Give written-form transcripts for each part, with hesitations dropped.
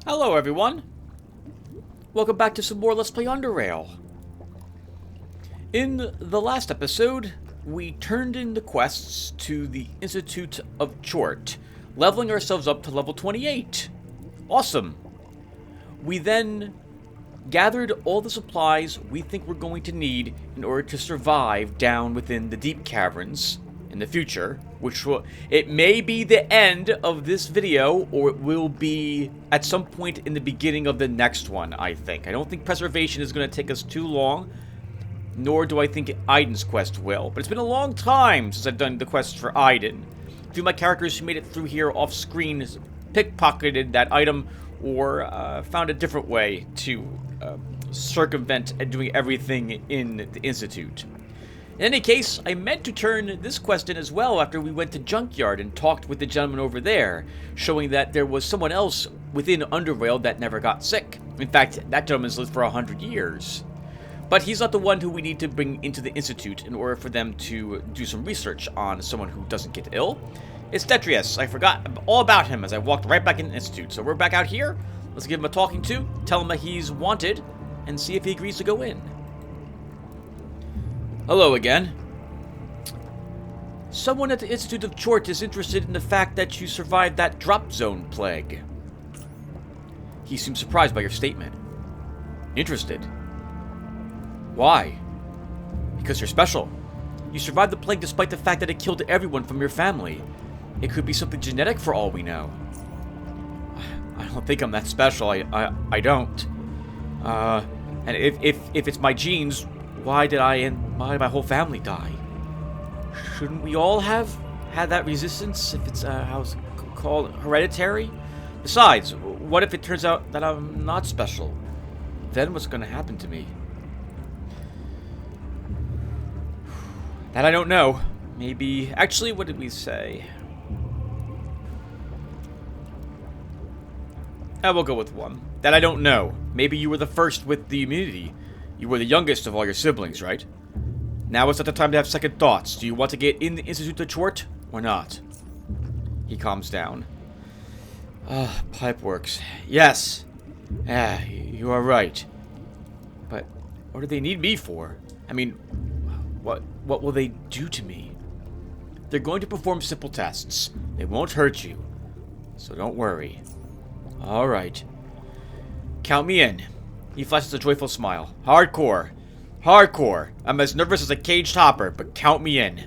Hello everyone! Welcome back to some more Let's Play Underrail. In the last episode, we turned in the quests to the Institute of Chort, leveling ourselves up to level 28. Awesome! We then gathered all the supplies we think we're going to need in order to survive down within the deep caverns in the future, which it may be the end of this video, or it will be at some point in the beginning of the next one, I think. I don't think preservation is going to take us too long, nor do I think Aiden's quest will. But it's been a long time since I've done the quest for Aiden. A few of my characters who made it through here off screen pickpocketed that item, or found a different way to circumvent doing everything in the Institute. In any case, I meant to turn this quest in as well after we went to Junkyard and talked with the gentleman over there, showing that there was someone else within Underrail that never got sick. In fact, that gentleman's lived for 100 years. But he's not the one who we need to bring into the Institute in order for them to do some research on someone who doesn't get ill. It's Tetrius. I forgot all about him as I walked right back in the Institute. So we're back out here. Let's give him a talking to, tell him that he's wanted, and see if he agrees to go in. Hello again. Someone at the Institute of Chort is interested in the fact that you survived that drop zone plague. He seems surprised by your statement. Interested? Why? Because you're special. You survived the plague despite the fact that it killed everyone from your family. It could be something genetic for all we know. I don't think I'm that special. I don't. And if it's my genes, why did I and my whole family die? Shouldn't we all have had that resistance if it's how's it called, hereditary? Besides, what if it turns out that I'm not special? Then what's going to happen to me? That I don't know. Maybe. Actually, what did we say? I will go with one. That I don't know. Maybe you were the first with the immunity. You were the youngest of all your siblings, right? Now is not the time to have second thoughts. Do you want to get in the Institute of Chort or not? He calms down. Pipe works. Yes. You are right. But what do they need me for? I mean, what will they do to me? They're going to perform simple tests. They won't hurt you. So don't worry. All right. Count me in. He flashes a joyful smile. Hardcore. Hardcore. I'm as nervous as a caged hopper, but count me in.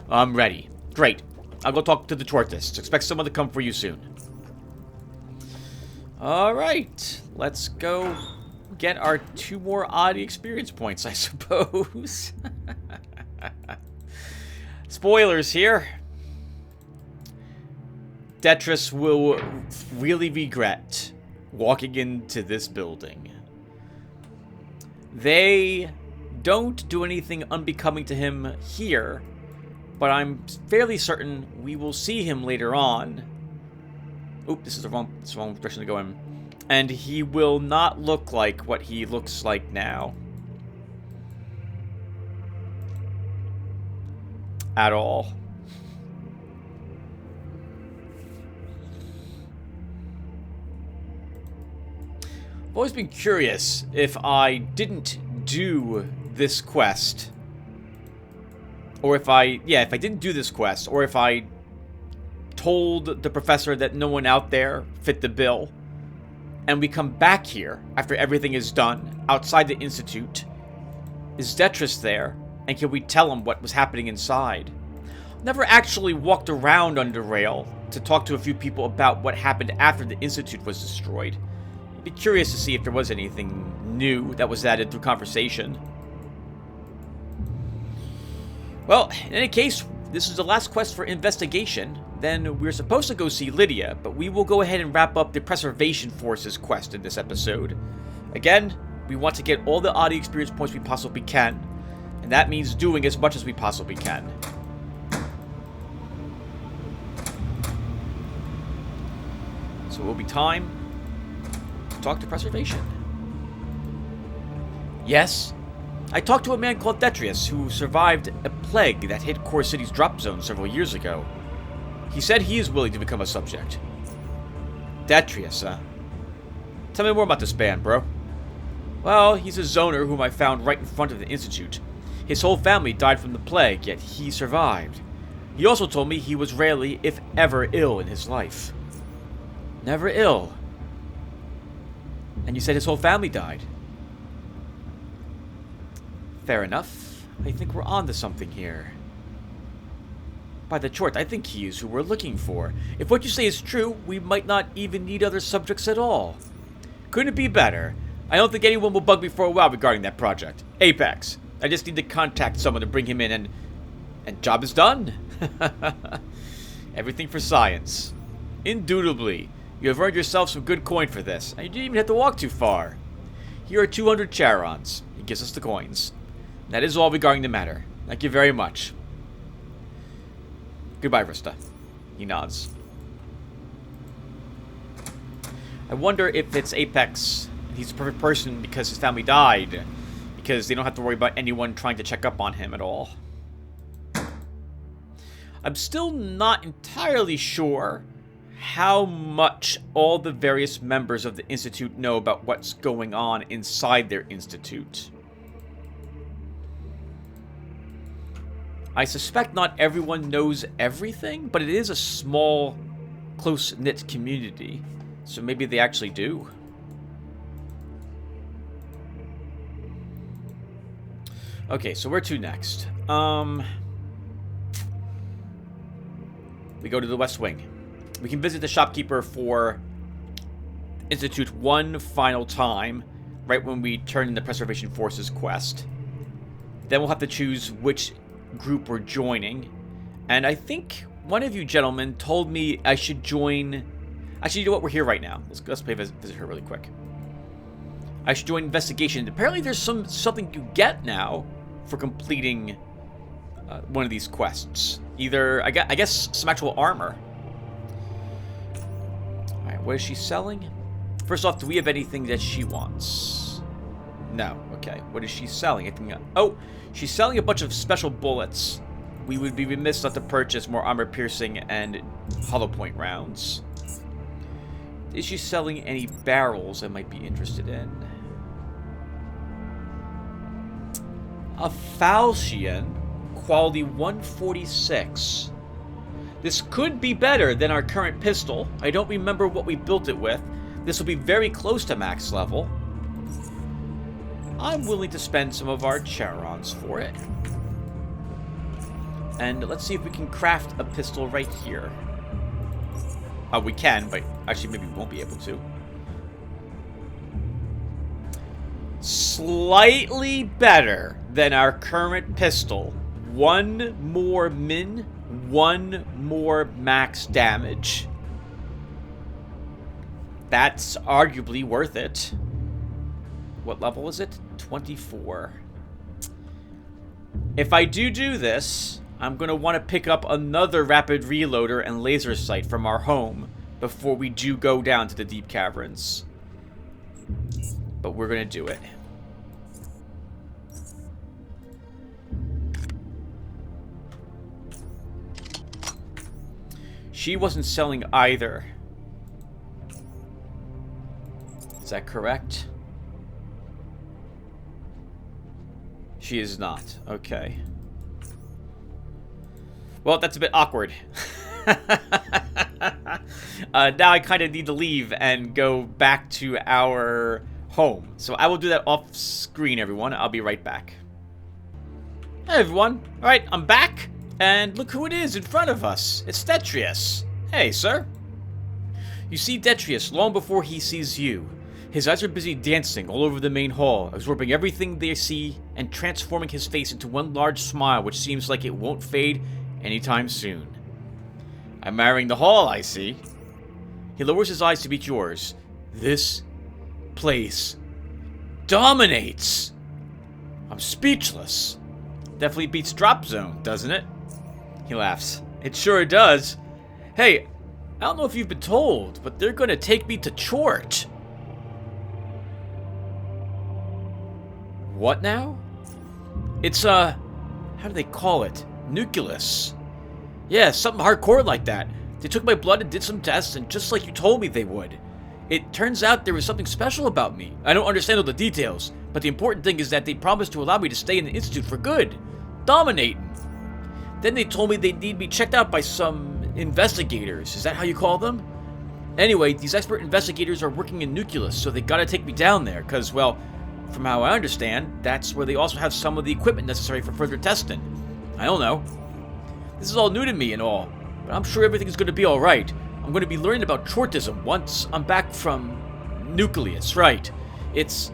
I'm ready. Great. I'll go talk to the Chortists. Expect someone to come for you soon. Alright. Let's go get our 2 more oddity experience points, I suppose. Spoilers here. Tetris will really regret walking into this building. They don't do anything unbecoming to him here, but I'm fairly certain we will see him later on. Oop, this is the wrong direction to go in. And he will not look like what he looks like now. At all. I've always been curious if I didn't do this quest, or if I didn't do this quest, or if I told the professor that no one out there fit the bill, and we come back here after everything is done, outside the Institute, is Tetris there, and can we tell him what was happening inside? Never actually walked around Underrail to talk to a few people about what happened after the Institute was destroyed. I'd be curious to see if there was anything new that was added through conversation. Well, in any case, this is the last quest for investigation. Then we're supposed to go see Lydia, but we will go ahead and wrap up the Preservation Forces quest in this episode. Again, we want to get all the oddity experience points we possibly can, and that means doing as much as we possibly can. So it will be time to talk to Preservation. Yes? I talked to a man called Tetrius who survived a plague that hit Core City's drop zone several years ago. He said he is willing to become a subject. Tetrius, huh? Tell me more about this band, bro. Well, he's a zoner whom I found right in front of the Institute. His whole family died from the plague, yet he survived. He also told me he was rarely, if ever, ill in his life. Never ill. And you said his whole family died. Fair enough. I think we're on to something here. By the chort, I think he is who we're looking for. If what you say is true, we might not even need other subjects at all. Couldn't it be better? I don't think anyone will bug me for a while regarding that project. Apex. I just need to contact someone to bring him in and job is done. Everything for science. Indubitably. You have earned yourself some good coin for this, and you didn't even have to walk too far. Here are 200 charons. He gives us the coins. That is all regarding the matter. Thank you very much. Goodbye, Vista. He nods. I wonder if it's Apex. He's the perfect person because his family died. Because they don't have to worry about anyone trying to check up on him at all. I'm still not entirely sure how much all the various members of the Institute know about what's going on inside their Institute. I suspect not everyone knows everything, but it is a small, close-knit community, so maybe they actually do. Okay, so where to next? We go to the West Wing. We can visit the shopkeeper for Institute one final time, right when we turn in the Preservation Forces quest. Then we'll have to choose which group we're joining. And I think one of you gentlemen told me I should join... Actually, you know what? We're here right now. Let's play visit her really quick. I should join investigation. Apparently there's something you get now for completing one of these quests. Either, I guess, some actual armor. Alright, what is she selling? First off, do we have anything that she wants? No. Okay, what is she selling? I think, oh, she's selling a bunch of special bullets. We would be remiss not to purchase more armor-piercing and hollow point rounds. Is she selling any barrels I might be interested in? A falchion, quality 146. This could be better than our current pistol. I don't remember what we built it with. This will be very close to max level. I'm willing to spend some of our charons for it. And let's see if we can craft a pistol right here. We can, but actually maybe we won't be able to. Slightly better than our current pistol. One more min, one more max damage. That's arguably worth it. What level is it? 24. If I do this, I'm going to want to pick up another rapid reloader and laser sight from our home before we do go down to the deep caverns. But we're going to do it. She wasn't selling either. Is that correct? She is not. Okay. Well, that's a bit awkward. Now I kind of need to leave and go back to our home. So I will do that off screen, everyone. I'll be right back. Hey, everyone. All right, I'm back. And look who it is in front of us. It's Tetrius. Hey, sir. You see Tetrius long before he sees you. His eyes are busy dancing all over the main hall, absorbing everything they see and transforming his face into one large smile which seems like it won't fade anytime soon. Admiring the hall, I see. He lowers his eyes to meet yours. This place dominates. I'm speechless. Definitely beats Drop Zone, doesn't it? He laughs. It sure does. Hey, I don't know if you've been told, but they're gonna take me to Chort. What now? It's, how do they call it? Nucleus. Yeah, something hardcore like that. They took my blood and did some tests, and just like you told me they would. It turns out there was something special about me. I don't understand all the details, but the important thing is that they promised to allow me to stay in the Institute for good. Dominating. Then they told me they'd need me checked out by some investigators. Is that how you call them? Anyway, these expert investigators are working in Nucleus, so they gotta take me down there, because, well, from how I understand, that's where they also have some of the equipment necessary for further testing. I don't know. This is all new to me and all, but I'm sure everything's gonna be alright. I'm gonna be learning about Chortism once I'm back from Nucleus, right? It's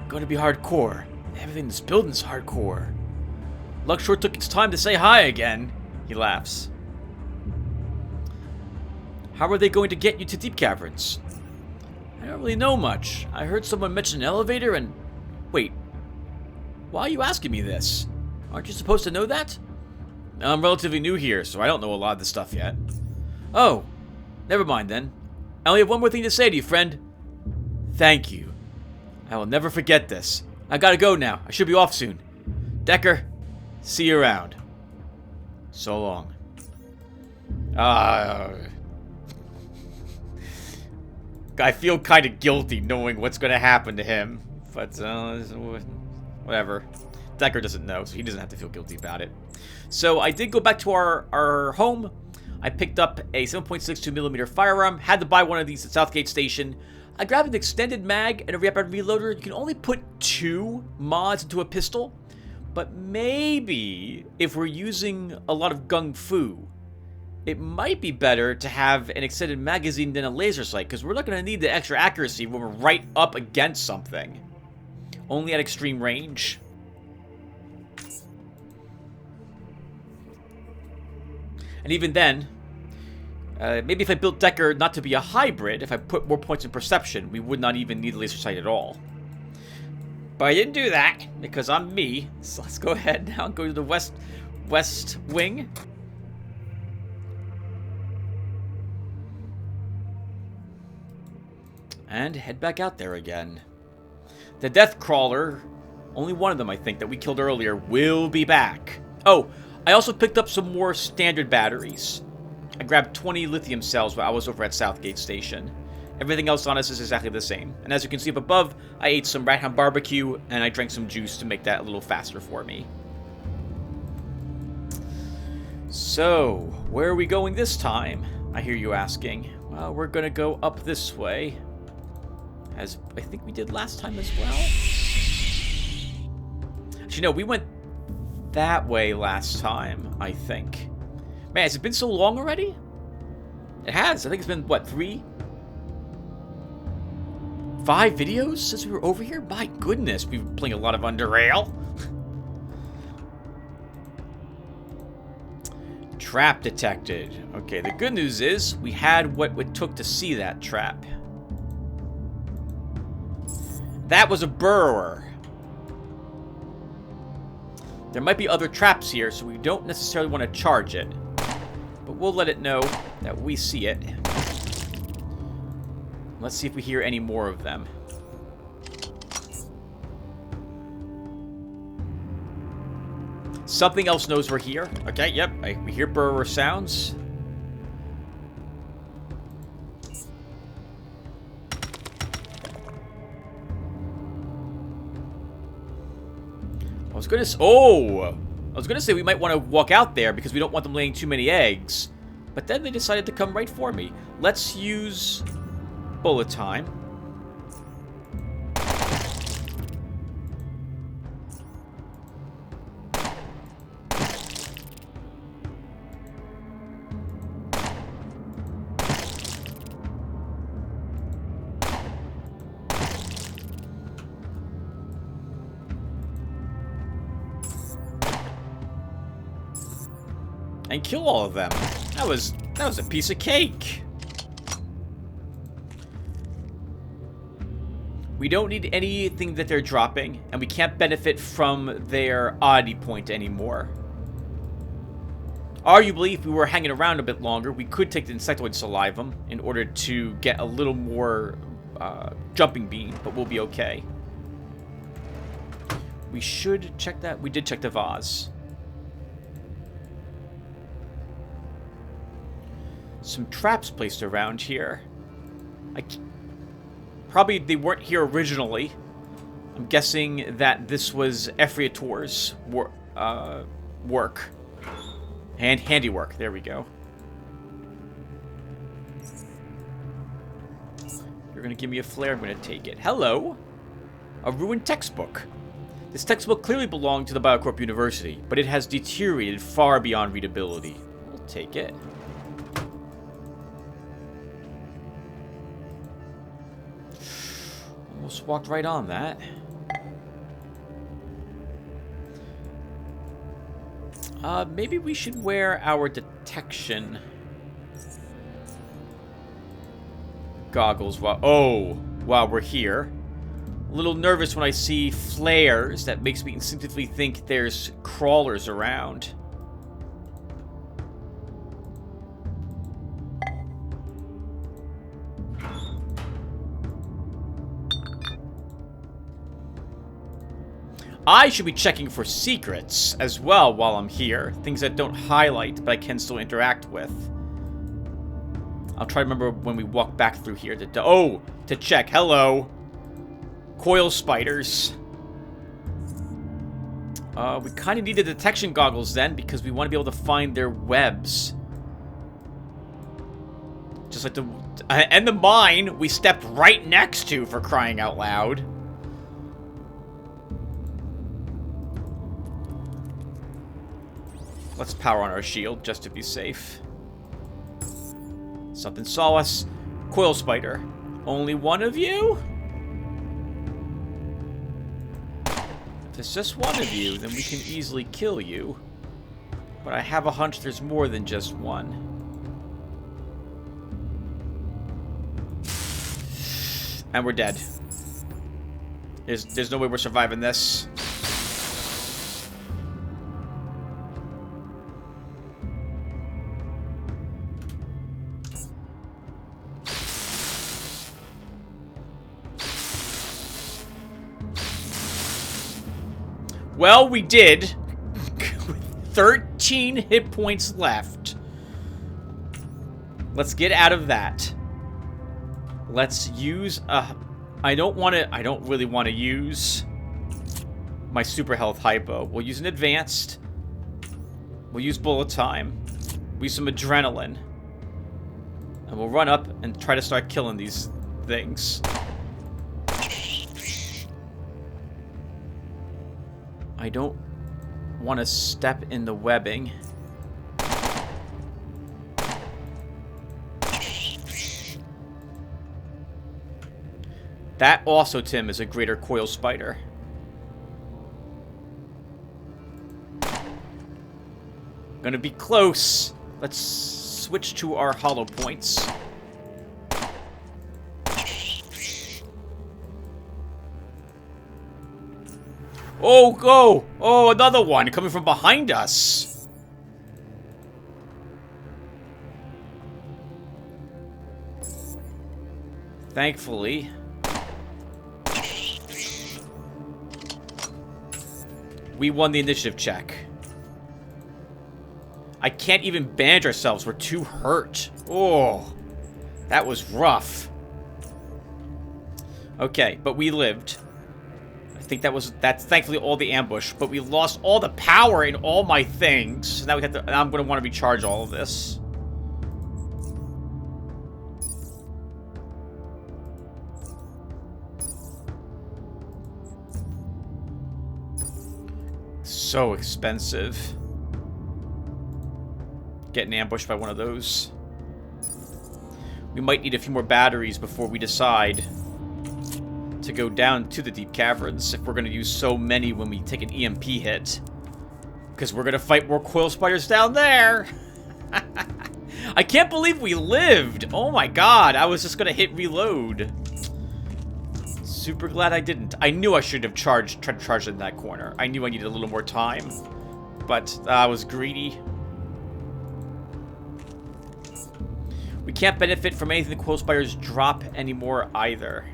gonna be hardcore. Everything in this building's hardcore. Luck sure took its time to say hi again. He laughs. How are they going to get you to Deep Caverns? I don't really know much. I heard someone mention an elevator and... Wait. Why are you asking me this? Aren't you supposed to know that? I'm relatively new here, so I don't know a lot of this stuff yet. Oh. Never mind then. I only have one more thing to say to you, friend. Thank you. I will never forget this. I gotta go now. I should be off soon. Decker, see you around. So long. I feel kind of guilty knowing what's going to happen to him. But, whatever. Decker doesn't know, so he doesn't have to feel guilty about it. So, I did go back to our home. I picked up a 7.62mm firearm. Had to buy one of these at Southgate Station. I grabbed an extended mag and a rapid reloader. You can only put 2 mods into a pistol. But maybe, if we're using a lot of gung fu, it might be better to have an extended magazine than a laser sight, because we're not going to need the extra accuracy when we're right up against something. Only at extreme range. And even then, maybe if I built Decker not to be a hybrid, if I put more points in perception, we would not even need a laser sight at all. But I didn't do that, because I'm me. So let's go ahead now and go to the west wing. And head back out there again. The Death Crawler, only one of them I think that we killed earlier, will be back. Oh, I also picked up some more standard batteries. I grabbed 20 lithium cells while I was over at Southgate Station. Everything else on us is exactly the same. And as you can see up above, I ate some Rat Hound barbecue and I drank some juice to make that a little faster for me. So, where are we going this time? I hear you asking. Well, we're gonna go up this way. As I think we did last time as well. Actually, no, we went that way last time, I think. Man, has it been so long already? It has. I think it's been, what, 5 videos since we were over here? My goodness, we've been playing a lot of Underrail. Trap detected. Okay, the good news is we had what it took to see that trap. That was a burrower. There might be other traps here, so we don't necessarily want to charge it. But we'll let it know that we see it. Let's see if we hear any more of them. Something else knows we're here. Okay, yep, we hear burrower sounds. I was gonna say we might want to walk out there because we don't want them laying too many eggs. But then they decided to come right for me. Let's use bullet time. And kill all of them. That was a piece of cake. We don't need anything that they're dropping, and we can't benefit from their oddity point anymore. Arguably, if we were hanging around a bit longer, we could take the insectoid salivum in order to get a little more jumping beam, but we'll be okay. We should check that. We did check the vase. Some traps placed around here. Probably they weren't here originally. I'm guessing that this was Efriator's work. Handiwork. There we go. You're going to give me a flare. I'm going to take it. Hello. A ruined textbook. This textbook clearly belonged to the Biocorp University, but it has deteriorated far beyond readability. We'll take it. Almost walked right on that. Maybe we should wear our detection goggles while we're here. A little nervous when I see flares. That makes me instinctively think there's crawlers around. I should be checking for secrets as well while I'm here. Things that don't highlight, but I can still interact with. I'll try to remember when we walk back through here to check. Hello. Coil spiders. We kind of need the detection goggles then, because we want to be able to find their webs. Just like and the mine we stepped right next to, for crying out loud. Let's power on our shield, just to be safe. Something saw us. Coil spider. Only one of you? If it's just one of you, then we can easily kill you. But I have a hunch there's more than just one. And we're dead. There's no way we're surviving this. Well, we did. With 13 hit points left. Let's get out of that. Let's use I don't really want to use my super health hypo. We'll use an advanced. We'll use bullet time. We'll use some adrenaline. And we'll run up and try to start killing these things. I don't want to step in the webbing. That also, Tim, is a greater coil spider. Gonna be close. Let's switch to our hollow points. Oh, go! Oh, another one coming from behind us. Thankfully. We won the initiative check. I can't even bandage ourselves. We're too hurt. Oh, that was rough. Okay, but we lived. I think that's thankfully all the ambush, but we lost all the power in all my things. So now I'm going to want to recharge all of this. So expensive. Getting ambushed by one of those. We might need a few more batteries before we decide to go down to the deep caverns, if we're going to use so many when we take an EMP hit. Because we're going to fight more coil spiders down there. I can't believe we lived. Oh my god, I was just going to hit reload. Super glad I didn't. I knew I should have tried to charge in that corner. I knew I needed a little more time. But I was greedy. We can't benefit from anything the coil spiders drop anymore either.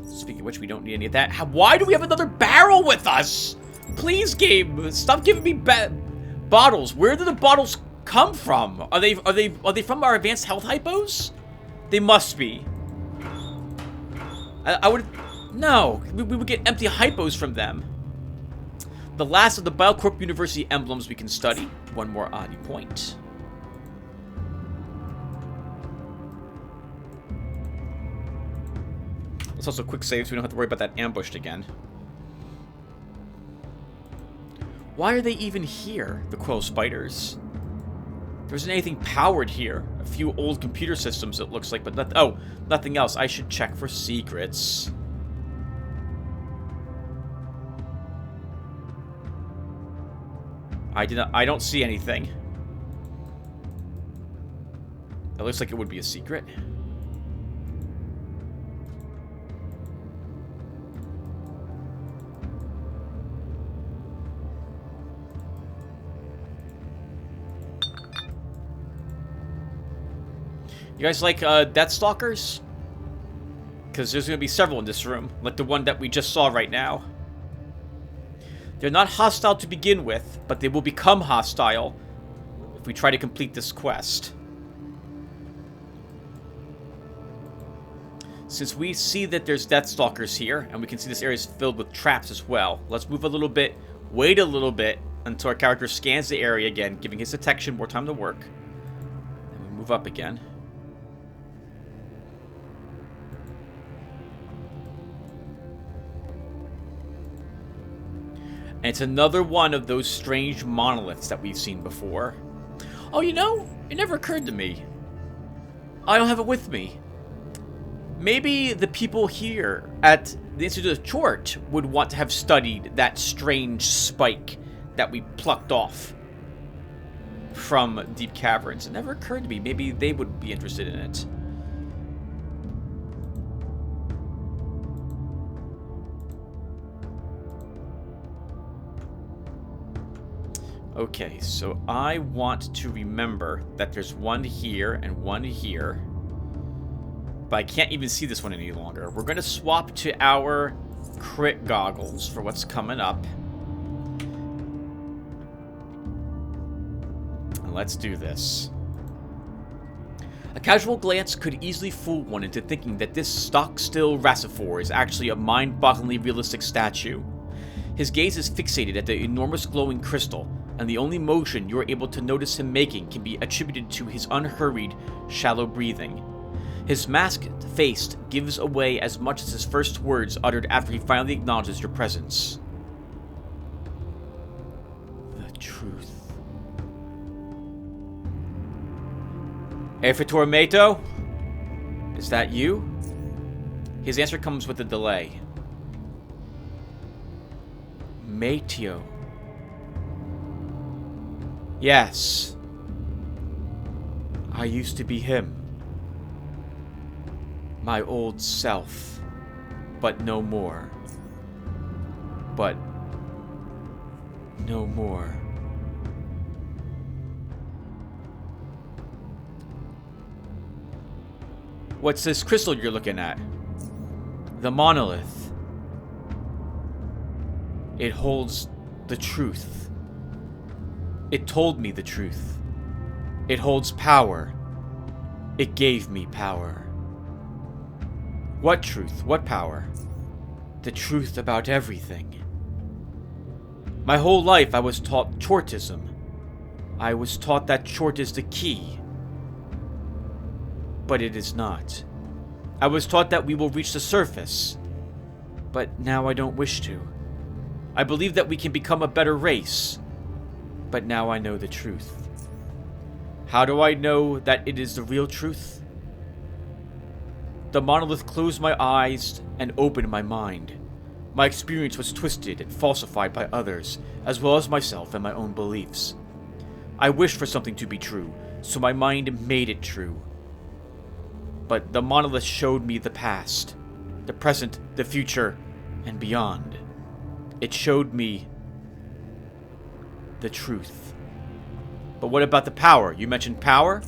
Speaking of which, we don't need any of that. Why do we have another barrel with us? Please, game, stop giving me bottles. Where do the bottles come from? Are they from our advanced health hypos? They must be. I would... No, we would get empty hypos from them. The last of the Biocorp University emblems we can study. One more oddity point. Let's also quick save so we don't have to worry about that ambushed again. Why are they even here, the Coil spiders? There isn't anything powered here. A few old computer systems, it looks like, but nothing else. I should check for secrets. I don't see anything. It looks like it would be a secret. You guys like Death Stalkers? Because there's going to be several in this room, like the one that we just saw right now. They're not hostile to begin with, but they will become hostile if we try to complete this quest. Since we see that there's Death Stalkers here, and we can see this area is filled with traps as well, let's move a little bit, wait a little bit, until our character scans the area again, giving his detection more time to work. And we move up again. And it's another one of those strange monoliths that we've seen before. Oh, you know, it never occurred to me. I don't have it with me. Maybe the people here at the Institute of Chort would want to have studied that strange spike that we plucked off from deep caverns. It never occurred to me. Maybe they would be interested in it. Okay, so I want to remember that there's one here and one here. But I can't even see this one any longer. We're going to swap to our crit goggles for what's coming up. And let's do this. A casual glance could easily fool one into thinking that this stock-still Racifor is actually a mind-bogglingly realistic statue. His gaze is fixated at the enormous glowing crystal, and the only motion you're able to notice him making can be attributed to his unhurried, shallow breathing. His masked face gives away as much as his first words uttered after he finally acknowledges your presence. The truth. Racifor Mato? Is that you? His answer comes with a delay. Mateo. Yes. I used to be him. My old self. But no more. But no more. What's this crystal you're looking at? The monolith. It holds the truth. It told me the truth. It holds power. It gave me power. What truth? What power? The truth about everything. My whole life I was taught Chortism. I was taught that Chort is the key. But it is not. I was taught that we will reach the surface. But now I don't wish to. I believe that we can become a better race. But now I know the truth. How do I know that it is the real truth? The monolith closed my eyes and opened my mind. My experience was twisted and falsified by others, as well as myself and my own beliefs. I wished for something to be true, so my mind made it true. But the monolith showed me the past, the present, the future, and beyond. It showed me the truth. But what about the power? You mentioned power?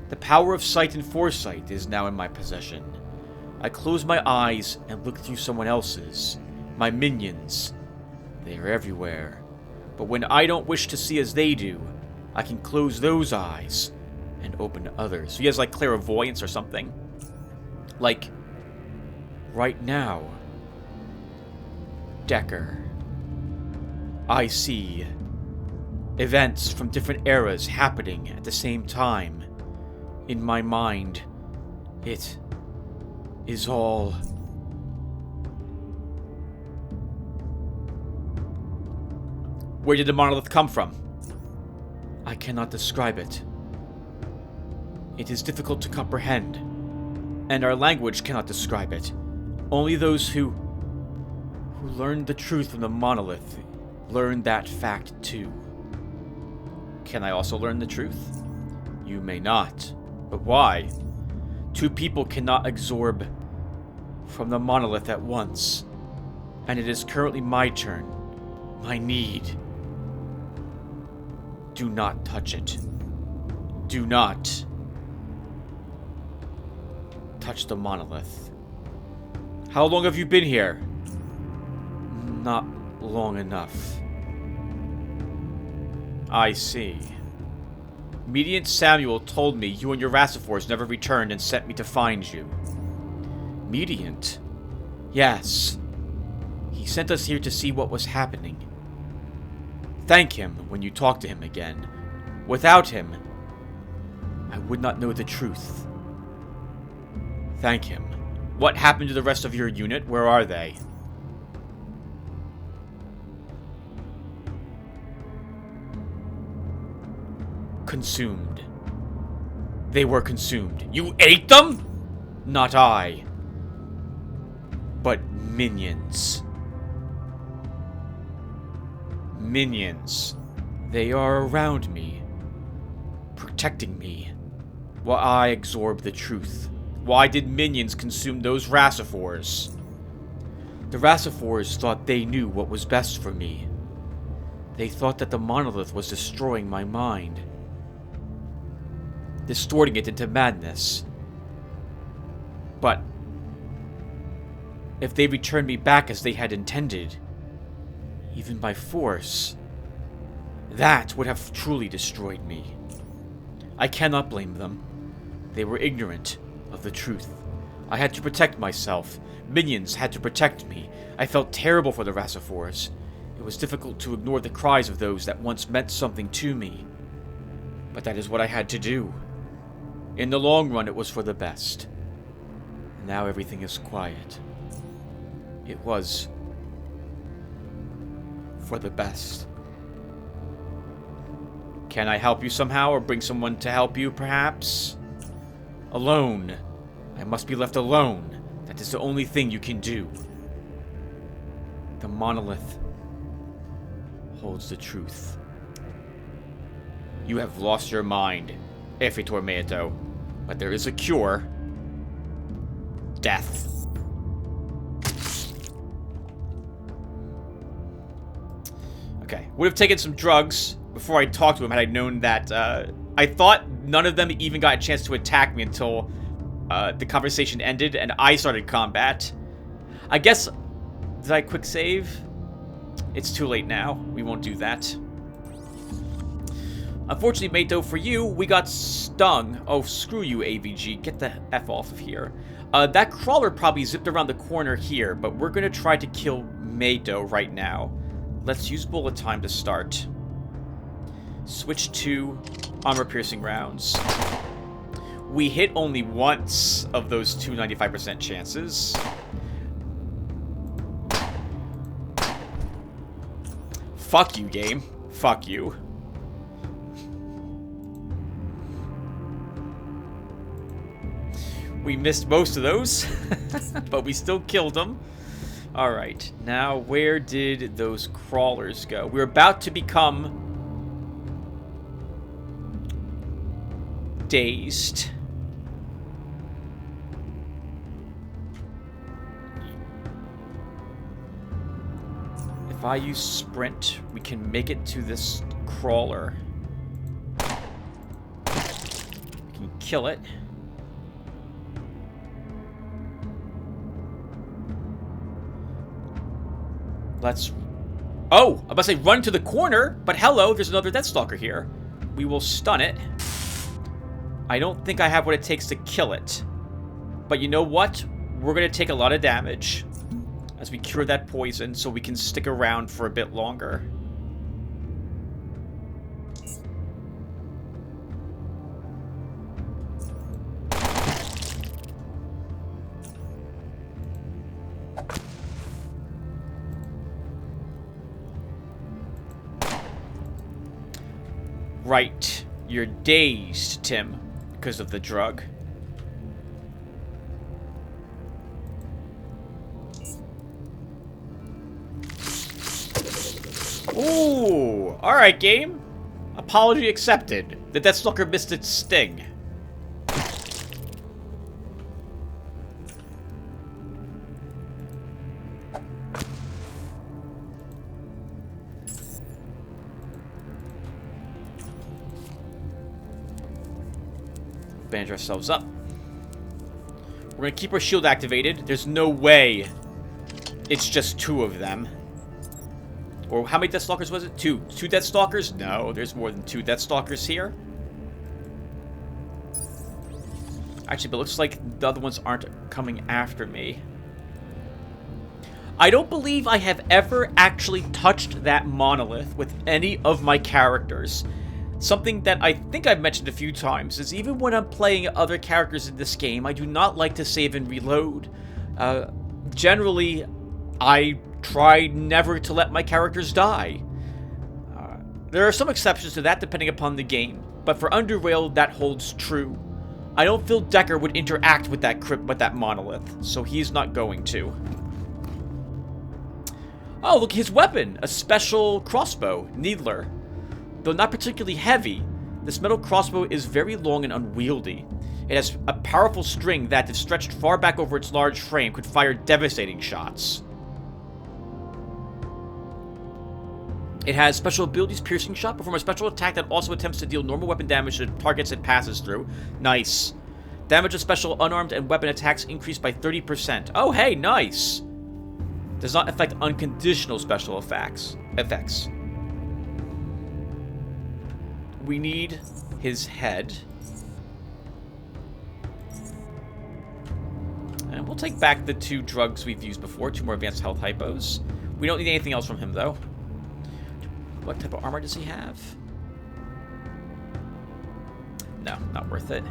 The power of sight and foresight is now in my possession. I close my eyes and look through someone else's. My minions. They are everywhere. But when I don't wish to see as they do, I can close those eyes and open others. So he has like clairvoyance or something. Like, right now. Decker. I see events from different eras happening at the same time. In my mind, it is all... Where did the monolith come from? I cannot describe it. It is difficult to comprehend, and our language cannot describe it. Only those who learned the truth from the monolith learned that fact too. Can I also learn the truth? You may not. But why? Two people cannot absorb from the monolith at once. And it is currently my turn. My need. Do not touch it. Do not touch the monolith. How long have you been here? Not long enough. I see. Mediant Samuel told me you and your Racifors never returned and sent me to find you. Mediant? Yes. He sent us here to see what was happening. Thank him when you talk to him again. Without him, I would not know the truth. Thank him. What happened to the rest of your unit? Where are they? Consumed. They were consumed. You ate them? Not I. But minions. Minions. They are around me. Protecting me. While I absorb the truth. Why did minions consume those Racifors? The Racifors thought they knew what was best for me. They thought that the monolith was destroying my mind. Distorting it into madness. But if they returned me back as they had intended, even by force, that would have truly destroyed me. I cannot blame them. They were ignorant of the truth. I had to protect myself. Minions had to protect me. I felt terrible for the Racifors. It was difficult to ignore the cries of those that once meant something to me. But that is what I had to do. In the long run, it was for the best. Now everything is quiet. It was for the best. Can I help you somehow, or bring someone to help you, perhaps? Alone. I must be left alone. That is the only thing you can do. The monolith holds the truth. You have lost your mind, Effitor Meato. But there is a cure. Death. Okay. Would have taken some drugs before I talked to him had I known that, I thought none of them even got a chance to attack me until, the conversation ended and I started combat. I guess, did I quick save? It's too late now. We won't do that. Unfortunately, Mato, for you, we got stung. Oh, screw you, AVG. Get the F off of here. That crawler probably zipped around the corner here, but we're going to try to kill Mato right now. Let's use bullet time to start. Switch to armor-piercing rounds. We hit only once of those two 95% chances. Fuck you, game. Fuck you. We missed most of those, but we still killed them. Alright, now where did those crawlers go? We're about to become dazed. If I use sprint, we can make it to this crawler. We can kill it. Let's... Oh, I'm about to say run to the corner, but hello, there's another Deathstalker here. We will stun it. I don't think I have what it takes to kill it. But you know what? We're going to take a lot of damage as we cure that poison so we can stick around for a bit longer. Right. You're dazed, Tim, because of the drug. Ooh. Alright, game. Apology accepted. The Deathstalker missed its sting. Bandage ourselves up. We're gonna keep our shield activated. There's no way it's just 2 of them. Or how many Deathstalkers was it? 2. 2 Deathstalkers? No, there's more than 2 Deathstalkers here. Actually, but it looks like the other ones aren't coming after me. I don't believe I have ever actually touched that monolith with any of my characters. Something that I think I've mentioned a few times is even when I'm playing other characters in this game, I do not like to save and reload. Generally, I try never to let my characters die. There are some exceptions to that depending upon the game, but for Underrail, that holds true. I don't feel Decker would interact with that monolith, so he's not going to. Oh, look, his weapon! A special crossbow, Needler. Though not particularly heavy, this metal crossbow is very long and unwieldy. It has a powerful string that, if stretched far back over its large frame, could fire devastating shots. It has special abilities, piercing shot, perform a special attack that also attempts to deal normal weapon damage to targets it passes through. Nice. Damage of special unarmed and weapon attacks increased by 30%. Oh, hey, nice. Does not affect unconditional special effects. We need his head. And we'll take back the 2 drugs we've used before, 2 more advanced health hypos. We don't need anything else from him, though. What type of armor does he have? No, not worth it.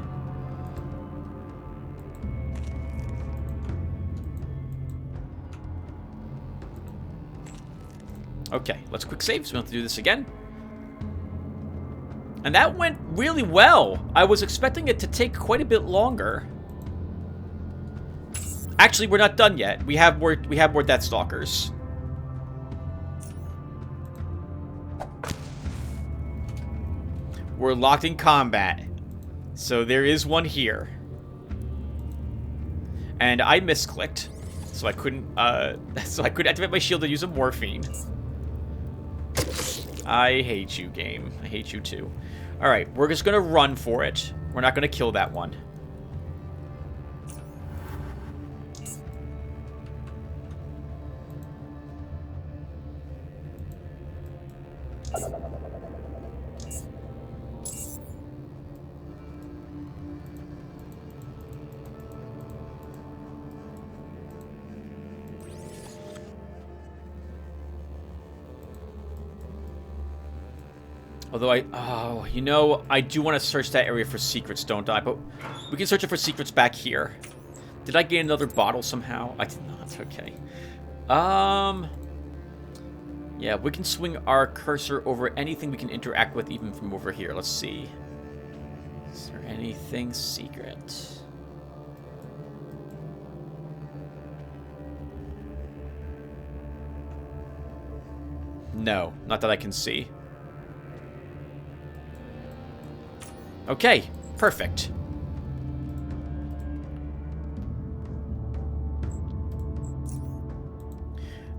Okay, let's quick save so we don't have to do this again. And that went really well. I was expecting it to take quite a bit longer. Actually, we're not done yet. We have more Deathstalkers. We're locked in combat. So there is one here. And I misclicked. So I couldn't activate my shield to use a morphine. I hate you, game. I hate you too. Alright, we're just gonna run for it. We're not gonna kill that one. Although you know, I do want to search that area for secrets, don't I? But we can search it for secrets back here. Did I gain another bottle somehow? I did not. Okay. Yeah, we can swing our cursor over anything we can interact with even from over here. Let's see. Is there anything secret? No, not that I can see. Okay, perfect.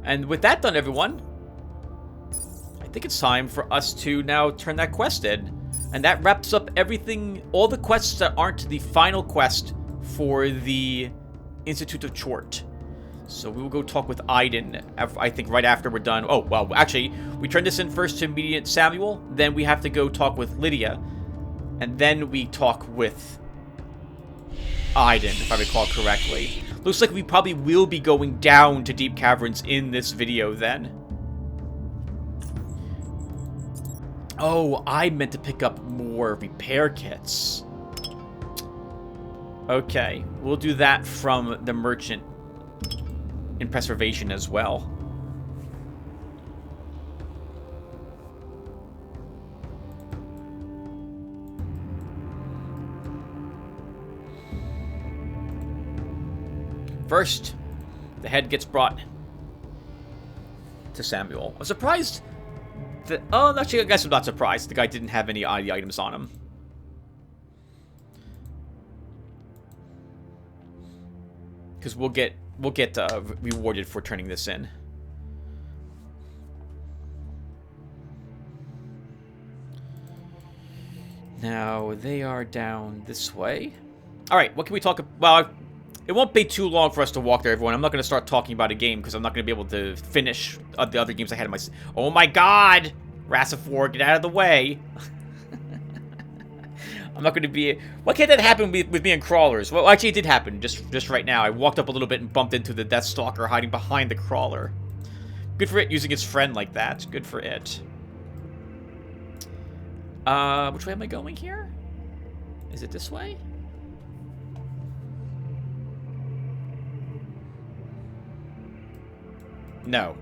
And with that done, everyone, I think it's time for us to now turn that quest in. And that wraps up everything, all the quests that aren't the final quest for the Institute of Chort. So we will go talk with Aiden, I think, right after we're done. Oh, well, actually, we turn this in first to immediate Samuel. Then we have to go talk with Lydia. And then we talk with Aiden, if I recall correctly. Looks like we probably will be going down to Deep Caverns in this video then. Oh, I meant to pick up more repair kits. Okay, we'll do that from the merchant in preservation as well. First, the head gets brought to Samuel. I'm surprised that... Oh, actually, I guess I'm not surprised. The guy didn't have any ID items on him. Because we'll get rewarded for turning this in. Now, they are down this way. Alright, what can we talk about? Well, it won't be too long for us to walk there, everyone. I'm not going to start talking about a game because I'm not going to be able to finish the other games I had in my... Oh my god! Racifor, get out of the way! I'm not going to be... Why can't that happen with me and crawlers? Well, actually, it did happen just right now. I walked up a little bit and bumped into the Death Stalker hiding behind the crawler. Good for it using its friend like that. Good for it. Which way am I going here? Is it this way? No.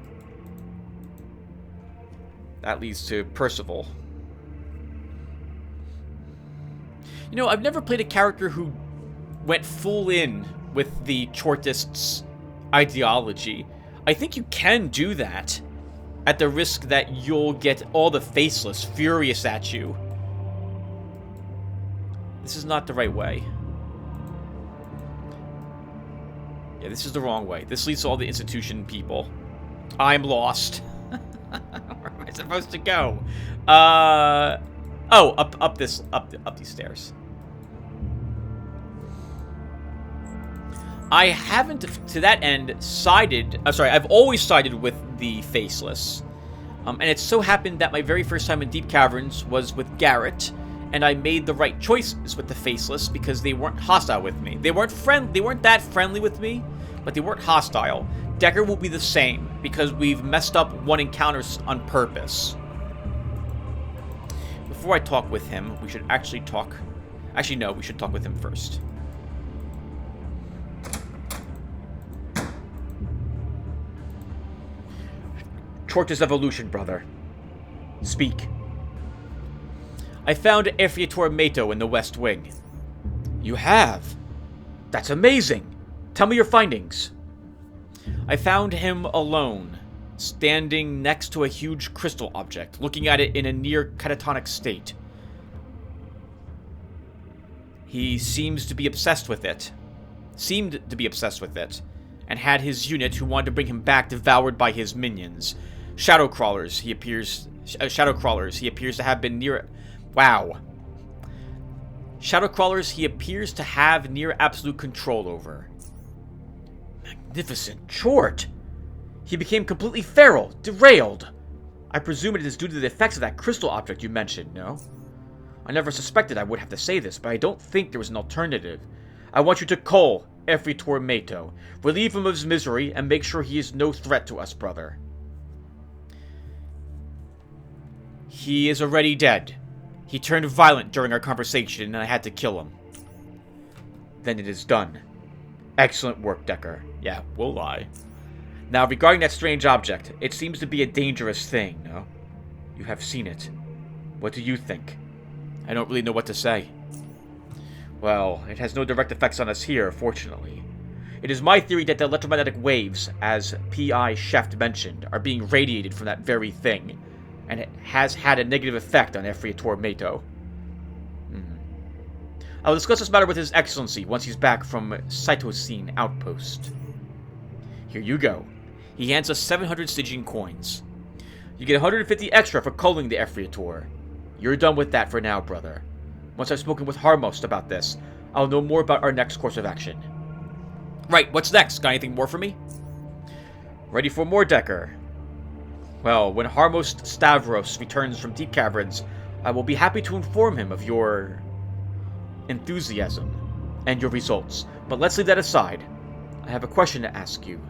That leads to Percival. You know, I've never played a character who went full in with the Chortists' ideology. I think you can do that at the risk that you'll get all the faceless furious at you. This is not the right way. Yeah, this is the wrong way. This leads to all the institution people. I'm lost. Where am I supposed to go? Oh, up these stairs. I haven't, to that end, sided... I'm sorry, I've always sided with the Faceless. And it so happened that my very first time in Deep Caverns was with Garrett, and I made the right choices with the Faceless because they weren't hostile with me. They weren't that friendly with me, but they weren't hostile. Decker will be the same, because we've messed up one encounter on purpose. Before I talk with him, we should actually talk... Actually, no, we should talk with him first. Chortis evolution, brother. Speak. I found Efriator Mato in the West Wing. You have? That's amazing. Tell me your findings. I found him alone, standing next to a huge crystal object, looking at it in a near catatonic state. He seems to be obsessed with it. Seemed to be obsessed with it, and had his unit who wanted to bring him back devoured by his minions. Shadow crawlers, he appears to have been near... Wow. Shadow crawlers he appears to have near absolute control over. Magnificent Chort! He became completely feral, derailed. I presume it is due to the effects of that crystal object you mentioned, no? I never suspected I would have to say this, but I don't think there was an alternative. I want you to Coil Efriator Mato, relieve him of his misery, and make sure he is no threat to us, brother. He is already dead. He turned violent during our conversation, and I had to kill him. Then it is done. Excellent work, Decker. Yeah, we'll lie. Now, regarding that strange object, it seems to be a dangerous thing, no? You have seen it. What do you think? I don't really know what to say. Well, it has no direct effects on us here, fortunately. It is my theory that the electromagnetic waves, as P.I. Sheft mentioned, are being radiated from that very thing, and it has had a negative effect on Efriator Mato. I will discuss this matter with His Excellency once he's back from Cytosine Outpost. Here you go. He hands us 700 Stygian coins. You get 150 extra for culling the Efriator. You're done with that for now, brother. Once I've spoken with Harmost about this, I'll know more about our next course of action. Right, what's next? Got anything more for me? Ready for more, Decker? Well, when Harmos Stavros returns from deep caverns, I will be happy to inform him of your enthusiasm and your results. But let's leave that aside. I have a question to ask you.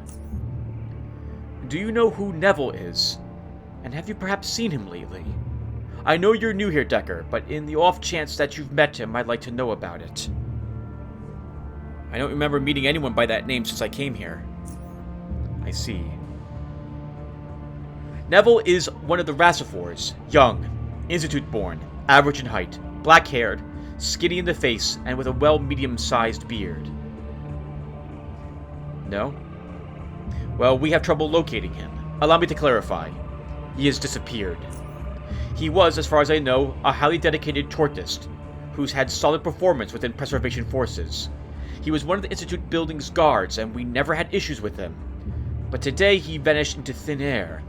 Do you know who Neville is? And have you perhaps seen him lately? I know you're new here, Decker, but in the off chance that you've met him, I'd like to know about it. I don't remember meeting anyone by that name since I came here. I see. Neville is one of the Racifors, young, Institute-born, average in height, black-haired, skinny in the face, and with a well-medium-sized beard. No? Well, we have trouble locating him. Allow me to clarify. He has disappeared. He was, as far as I know, a highly dedicated tortist, who's had solid performance within preservation forces. He was one of the Institute building's guards, and we never had issues with him. But today he vanished into thin air.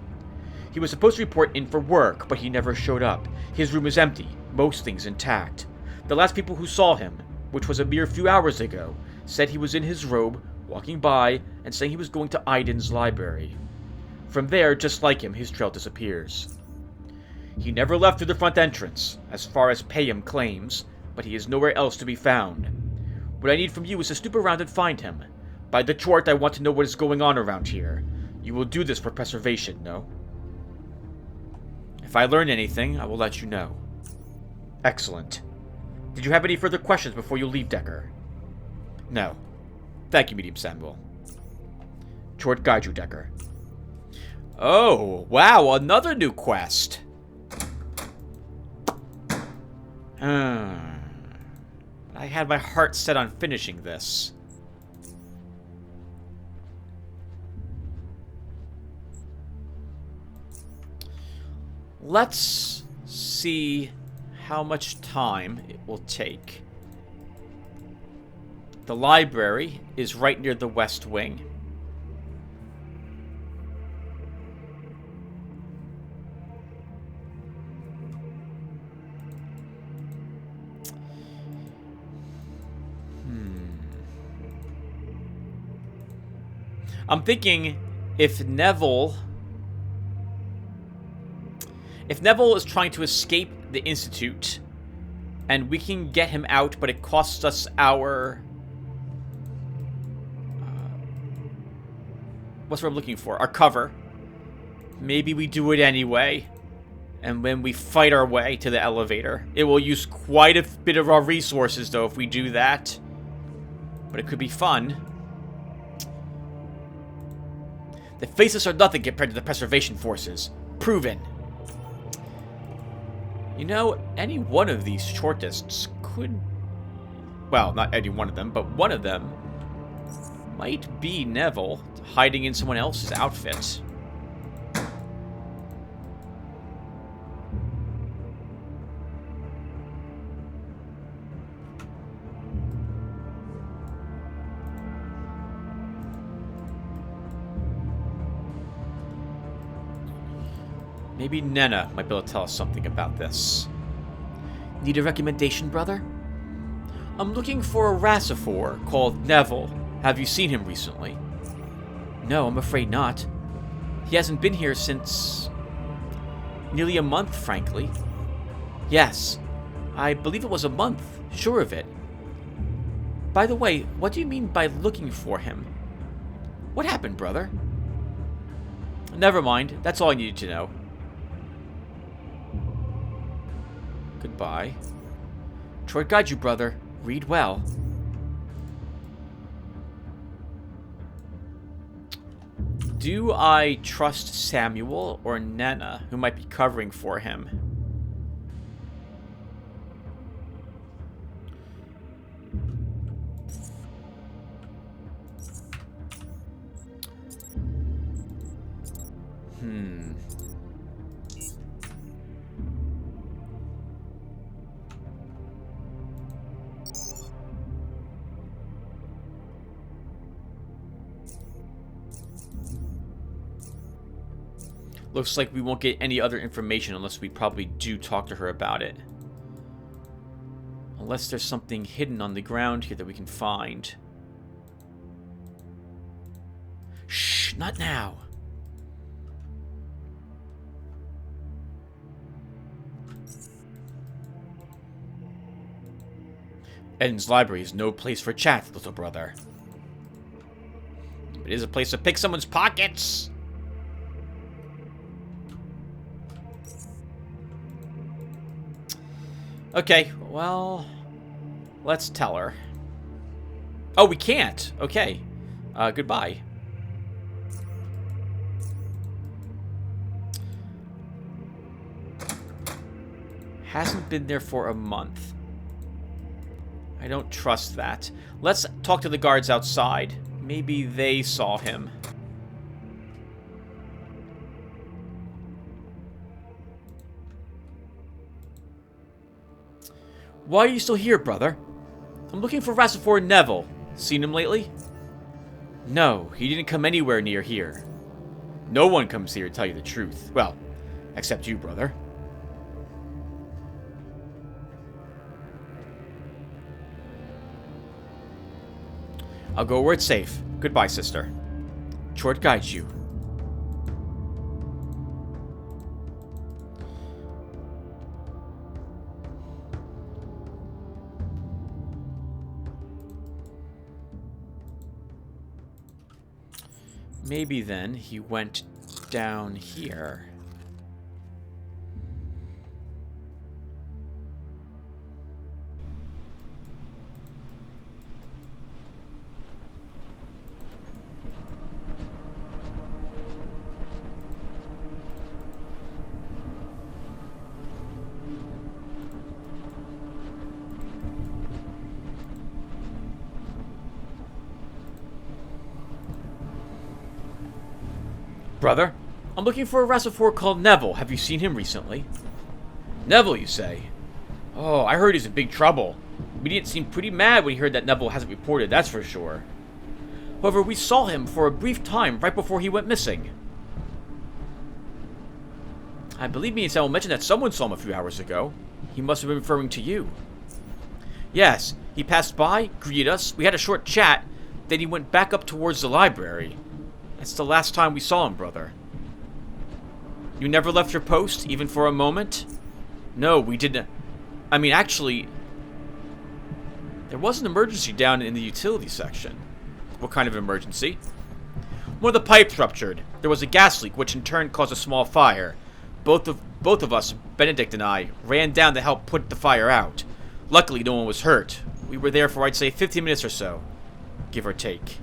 He was supposed to report in for work, but he never showed up. His room is empty, most things intact. The last people who saw him, which was a mere few hours ago, said he was in his robe, walking by, and saying he was going to Aiden's library. From there, just like him, his trail disappears. He never left through the front entrance, as far as Payam claims, but he is nowhere else to be found. What I need from you is to snoop around and find him. By the chart, I want to know what is going on around here. You will do this for preservation, no? If I learn anything, I will let you know. Excellent. Did you have any further questions before you leave, Decker? No. Thank you, Medium Samuel. Chort guide you, Decker. Oh, wow, another new quest. I had my heart set on finishing this. Let's see how much time it will take. The library is right near the west wing. I'm thinking if Neville is trying to escape the Institute, and we can get him out, but it costs us our... what's what I'm looking for? Our cover. Maybe we do it anyway. And when we fight our way to the elevator, it will use quite a bit of our resources, though, if we do that. But it could be fun. The faces are nothing compared to the preservation forces. Proven. You know, any one of these shortists could... well, not any one of them, but one of them might be Neville, hiding in someone else's outfit. Maybe Nena might be able to tell us something about this. Need a recommendation, brother? I'm looking for a Racifor called Neville. Have you seen him recently? No, I'm afraid not. He hasn't been here since... nearly a month, frankly. Yes, I believe it was a month. Sure of it. By the way, what do you mean by looking for him? What happened, brother? Never mind. That's all I needed to know. Goodbye. Troy, guide you, brother. Read well. Do I trust Samuel or Nena, who might be covering for him? Looks like we won't get any other information unless we probably do talk to her about it. Unless there's something hidden on the ground here that we can find. Shh, not now. Eden's library is no place for chat, little brother. It is a place to pick someone's pockets. Okay, well, let's tell her. Oh, we can't. Okay. Goodbye. Hasn't been there for a month. I don't trust that. Let's talk to the guards outside. Maybe they saw him. Why are you still here, brother? I'm looking for Racifor and Neville. Seen him lately? No, he didn't come anywhere near here. No one comes here to tell you the truth. Well, except you, brother. I'll go where it's safe. Goodbye, sister. Chort guides you. Maybe then he went down here. Brother, I'm looking for a Racifor called Neville. Have you seen him recently? Neville, you say? Oh, I heard he's in big trouble. Immediate seemed pretty mad when he heard that Neville hasn't reported, that's for sure. However, we saw him for a brief time right before he went missing. I believe me and Samuel mentioned that someone saw him a few hours ago. He must have been referring to you. Yes, he passed by, greeted us, we had a short chat, then he went back up towards the library. That's the last time we saw him, brother. You never left your post, even for a moment? No, we didn't. I mean, actually, there was an emergency down in the utility section. What kind of emergency? One of the pipes ruptured. There was a gas leak, which in turn caused a small fire. Both of us, Benedict and I, ran down to help put the fire out. Luckily, no one was hurt. We were there for, I'd say, 15 minutes or so, give or take.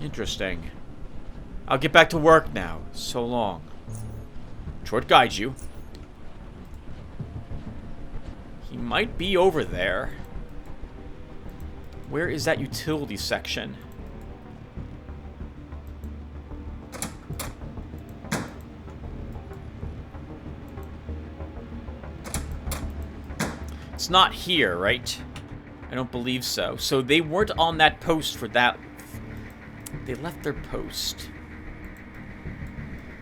Interesting. I'll get back to work now. So long. Chort guides you. He might be over there. Where is that utility section? It's not here, right? I don't believe so. So they weren't on that post for that. They left their post.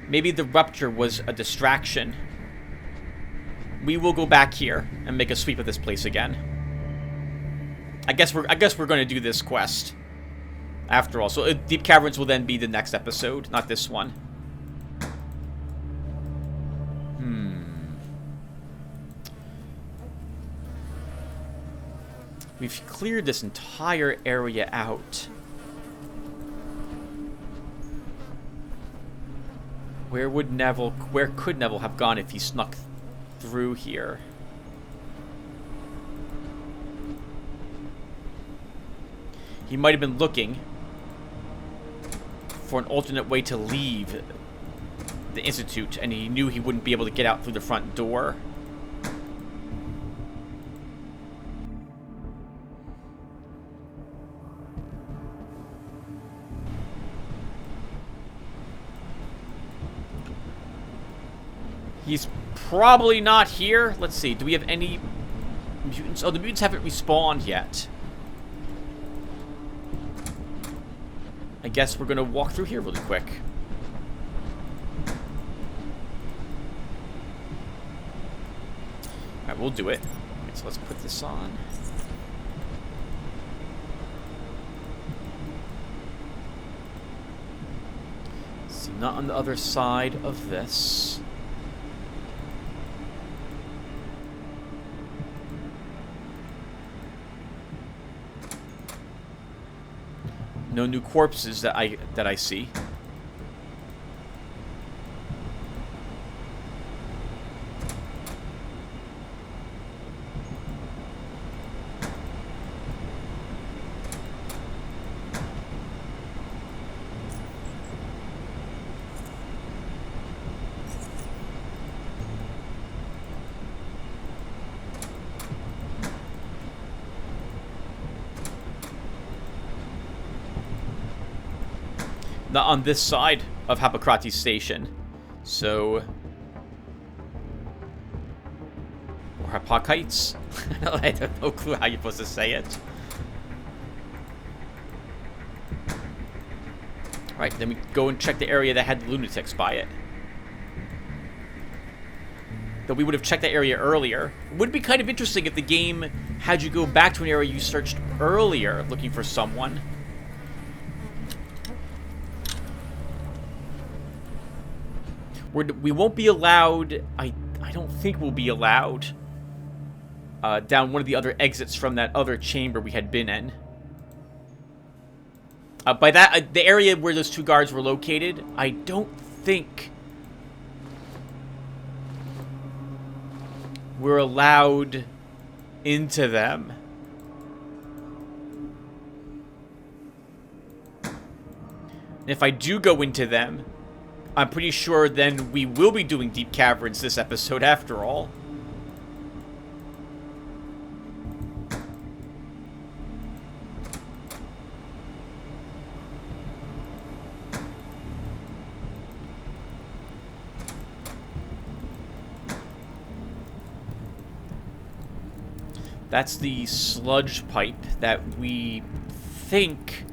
Maybe the rupture was a distraction. We will go back here and make a sweep of this place again. I guess we're going to do this quest after all. So Deep Caverns will then be the next episode, not this one. We've cleared this entire area out. Where could Neville have gone if he snuck through here? He might have been looking for an alternate way to leave the Institute, and he knew he wouldn't be able to get out through the front door. He's probably not here. Let's see. Do we have any mutants? Oh, the mutants haven't respawned yet. I guess we're going to walk through here really quick. Alright, we'll do it. Right, so let's put this on. See, not on the other side of this. No new corpses that I see. Not on this side of Hippocrates Station. So... Or Hippocrates? I have no clue how you're supposed to say it. Right, then we go and check the area that had the lunatics by it. Though we would have checked that area earlier. It would be kind of interesting if the game had you go back to an area you searched earlier looking for someone. We won't be allowed, I don't think we'll be allowed, down one of the other exits from that other chamber we had been in. By that, the area where those two guards were located, I don't think we're allowed into them. And if I do go into them, I'm pretty sure then we will be doing deep caverns this episode after all. That's the sludge pipe that we think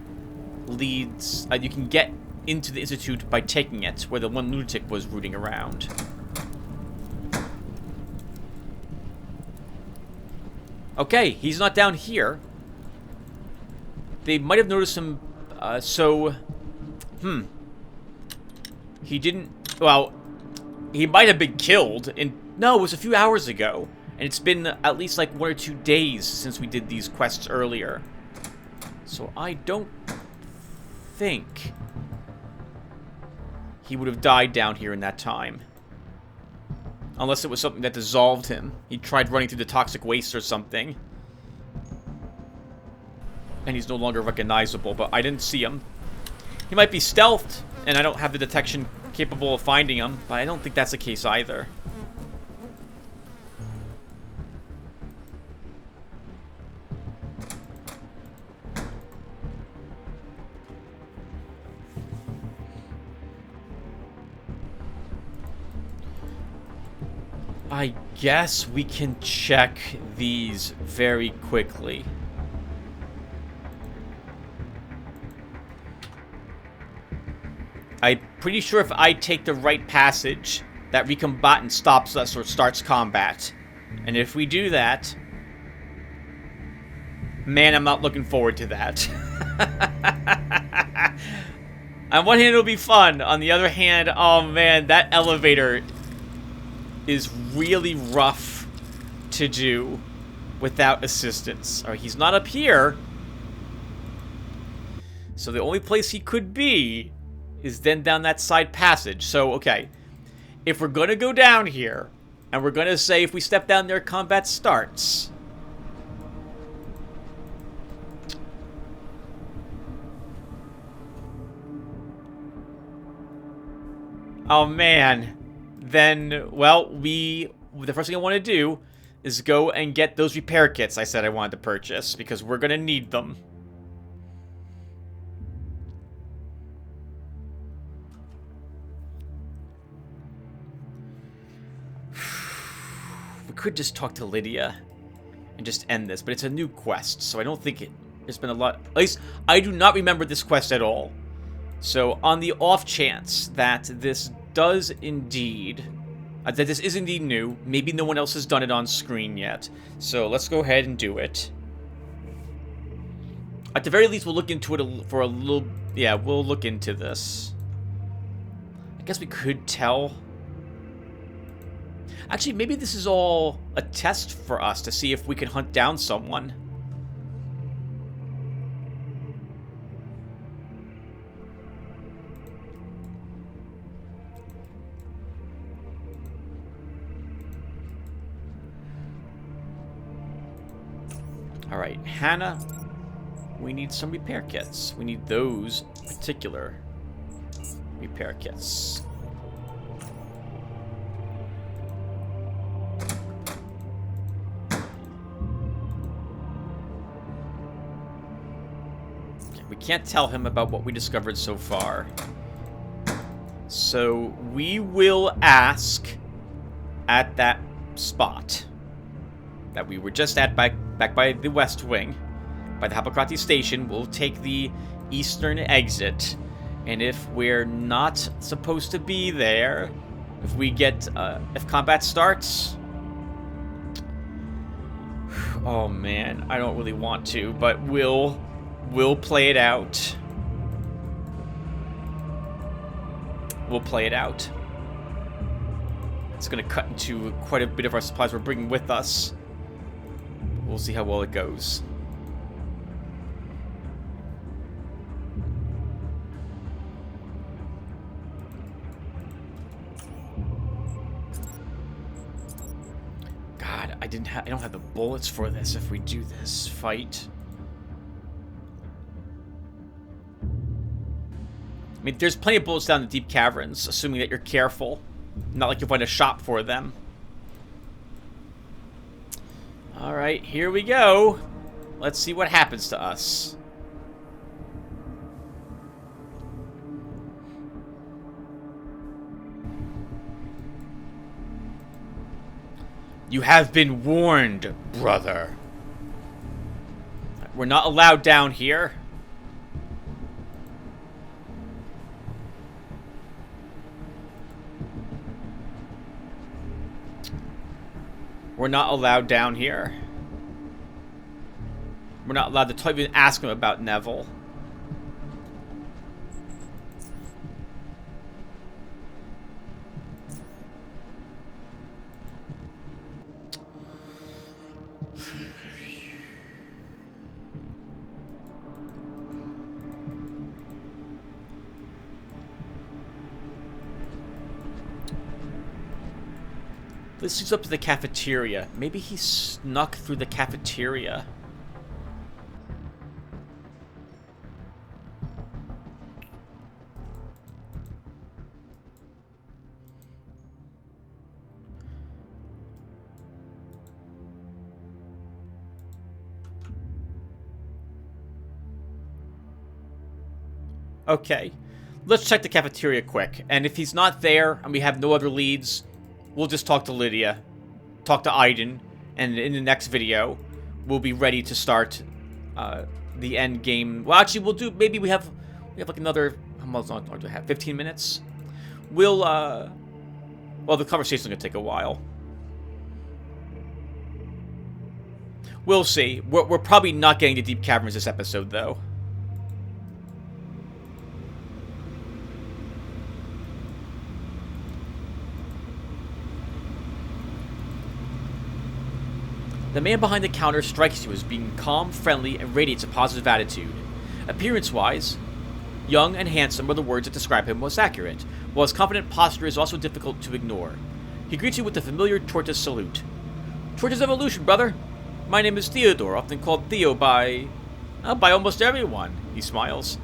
leads... you can get into the Institute by taking it, where the one lunatic was rooting around. Okay, he's not down here. They might have noticed him, He didn't... Well, he might have been killed in... No, it was a few hours ago. And it's been at least like 1 or 2 days since we did these quests earlier. So I don't think he would have died down here in that time. Unless it was something that dissolved him. He tried running through the toxic waste or something. And he's no longer recognizable, but I didn't see him. He might be stealthed, and I don't have the detection capable of finding him, but I don't think that's the case either. I guess we can check these very quickly. I'm pretty sure if I take the right passage, that recombatant stops us or starts combat. And if we do that... Man, I'm not looking forward to that. On one hand, it'll be fun. On the other hand, oh man, that elevator is really rough to do without assistance. Alright, he's not up here. So the only place he could be is then down that side passage. So, okay. If we're gonna go down here, and we're gonna say if we step down there, combat starts. Oh man. Then, well, the first thing I want to do is go and get those repair kits I said I wanted to purchase, because we're going to need them. We could just talk to Lydia and just end this, but it's a new quest, so I don't think there's been a lot... At least, I do not remember this quest at all. So, on the off chance that this does indeed... that this is indeed new. Maybe no one else has done it on screen yet. So let's go ahead and do it. At the very least, we'll look into it for a little... Yeah, we'll look into this. I guess we could tell. Actually, maybe this is all a test for us to see if we can hunt down someone. Alright, Hannah, we need some repair kits. We need those particular repair kits. Okay, we can't tell him about what we discovered so far. So we will ask at that spot that we were just at back by the West Wing, by the Hippocrates station. We'll take the eastern exit, and if we're not supposed to be there, if we get if combat starts, oh man, I don't really want to, but we'll play it out. We'll play it out. It's gonna cut into quite a bit of our supplies we're bringing with us. We'll see how well it goes. God, I don't have the bullets for this if we do this fight. I mean, there's plenty of bullets down the deep caverns, assuming that you're careful. Not like you'll find a shop for them. Alright, here we go. Let's see what happens to us. You have been warned, brother. We're not allowed down here. We're not allowed down here. We're not allowed to even ask him about Neville. This leads up to the cafeteria. Maybe he snuck through the cafeteria. Okay. Let's check the cafeteria quick. And if he's not there and we have no other leads, we'll just talk to Lydia, talk to Aiden, and in the next video, we'll be ready to start the end game. Well, actually, we'll do. Maybe we have like another. How much longer do we have? 15 minutes. We'll. Well, the conversation's gonna take a while. We'll see. We're probably not getting to deep caverns this episode, though. The man behind the counter strikes you as being calm, friendly, and radiates a positive attitude. Appearance-wise, young and handsome were the words that describe him most accurate, while his confident posture is also difficult to ignore. He greets you with the familiar tortoise salute. Tortoise evolution, brother! My name is Theodore, often called Theo by almost everyone, he smiles.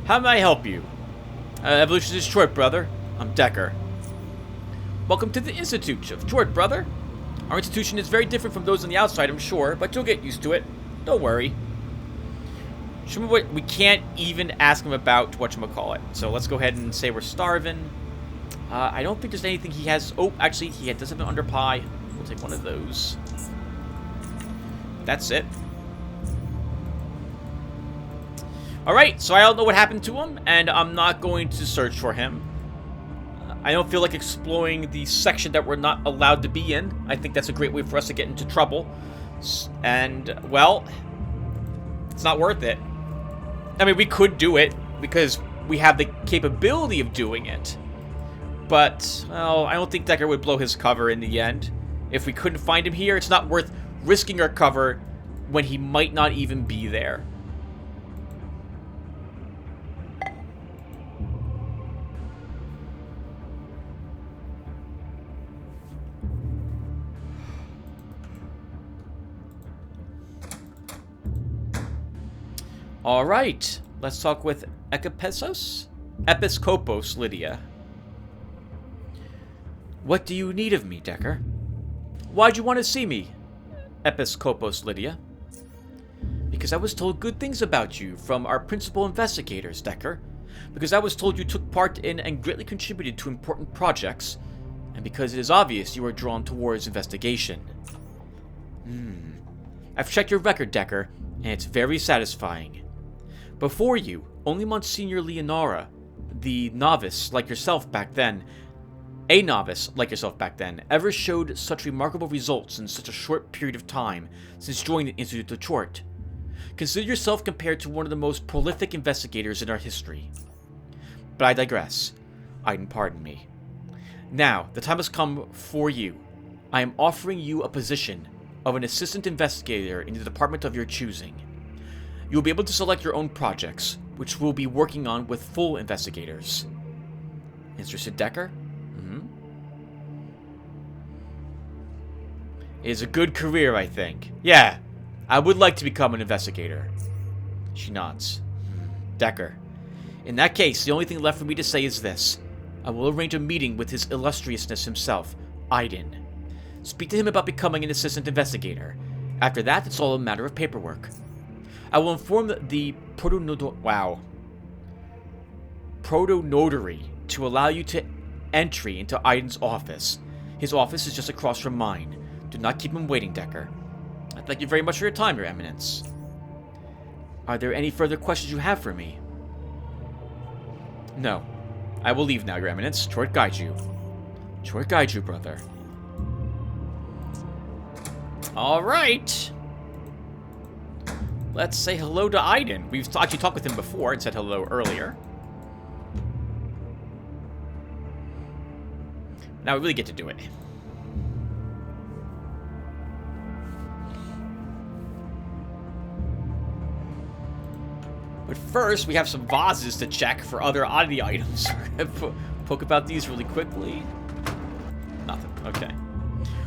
How may I help you? Evolution is short, brother. I'm Decker. Welcome to the Institute of Short, brother. Our institution is very different from those on the outside, I'm sure, but you'll get used to it. Don't worry. We can't even ask him about whatchamacallit. So let's go ahead and say we're starving. I don't think there's anything he has. Oh, actually, he does have an under pie. We'll take one of those. That's it. Alright, so I don't know what happened to him, and I'm not going to search for him. I don't feel like exploring the section that we're not allowed to be in. I think that's a great way for us to get into trouble. And, well, it's not worth it. I mean, we could do it because we have the capability of doing it. But, well, I don't think Decker would blow his cover in the end. If we couldn't find him here, it's not worth risking our cover when he might not even be there. Alright, let's talk with Episkopos Lydia. What do you need of me, Decker? Why'd you want to see me, Episkopos Lydia? Because I was told good things about you from our principal investigators, Decker. Because I was told you took part in and greatly contributed to important projects. And because it is obvious you are drawn towards investigation. I've checked your record, Decker, and it's very satisfying. Before you, only Monsignor Leonora, a novice like yourself back then, ever showed such remarkable results in such a short period of time since joining the Institute of Chort. Consider yourself compared to one of the most prolific investigators in our history. But I digress. Aiden, pardon me. Now, the time has come for you. I am offering you a position of an assistant investigator in the department of your choosing. You will be able to select your own projects, which we'll be working on with full investigators. Interested, Decker? It is a good career, I think. Yeah, I would like to become an investigator. She nods. Decker. In that case, the only thing left for me to say is this. I will arrange a meeting with his illustriousness himself, Aiden. Speak to him about becoming an assistant investigator. After that, it's all a matter of paperwork. I will inform the proto-notary to allow you to entry into Aiden's office. His office is just across from mine. Do not keep him waiting, Decker. I thank you very much for your time, Your Eminence. Are there any further questions you have for me? No. I will leave now, Your Eminence. Chort guide you. Chort guide you, brother. Alright. Let's say hello to Aiden. We've actually talked with him before and said hello earlier. Now we really get to do it. But first, we have some vases to check for other oddity items. Poke about these really quickly. Nothing. Okay.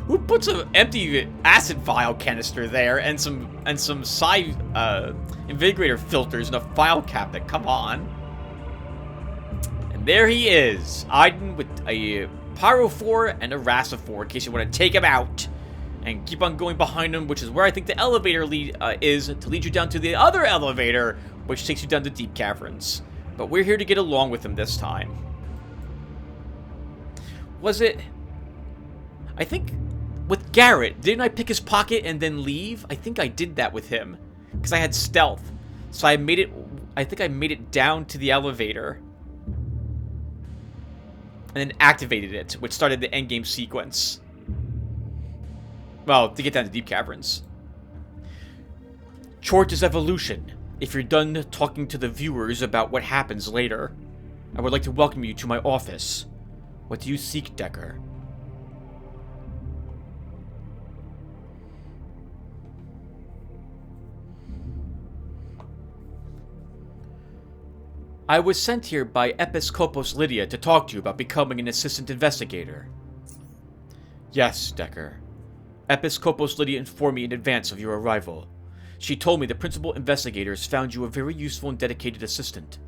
Who puts an empty acid vial canister there and some invigorator filters in a file cabinet? Come on. And there he is, Aiden with a Pyrophore and a Racifor in case you want to take him out. And keep on going behind him, which is where I think the elevator is to lead you down to the other elevator, which takes you down to deep caverns. But we're here to get along with him this time. Was it... I think with Garrett, didn't I pick his pocket and then leave? I think I did that with him. Because I had stealth. So I made it... I think I made it down to the elevator. And then activated it, which started the endgame sequence. Well, to get down to deep caverns. Chort is evolution. If you're done talking to the viewers about what happens later, I would like to welcome you to my office. What do you seek, Decker? I was sent here by Episkopos Lydia to talk to you about becoming an assistant investigator. Yes, Decker. Episkopos Lydia informed me in advance of your arrival. She told me the principal investigators found you a very useful and dedicated assistant.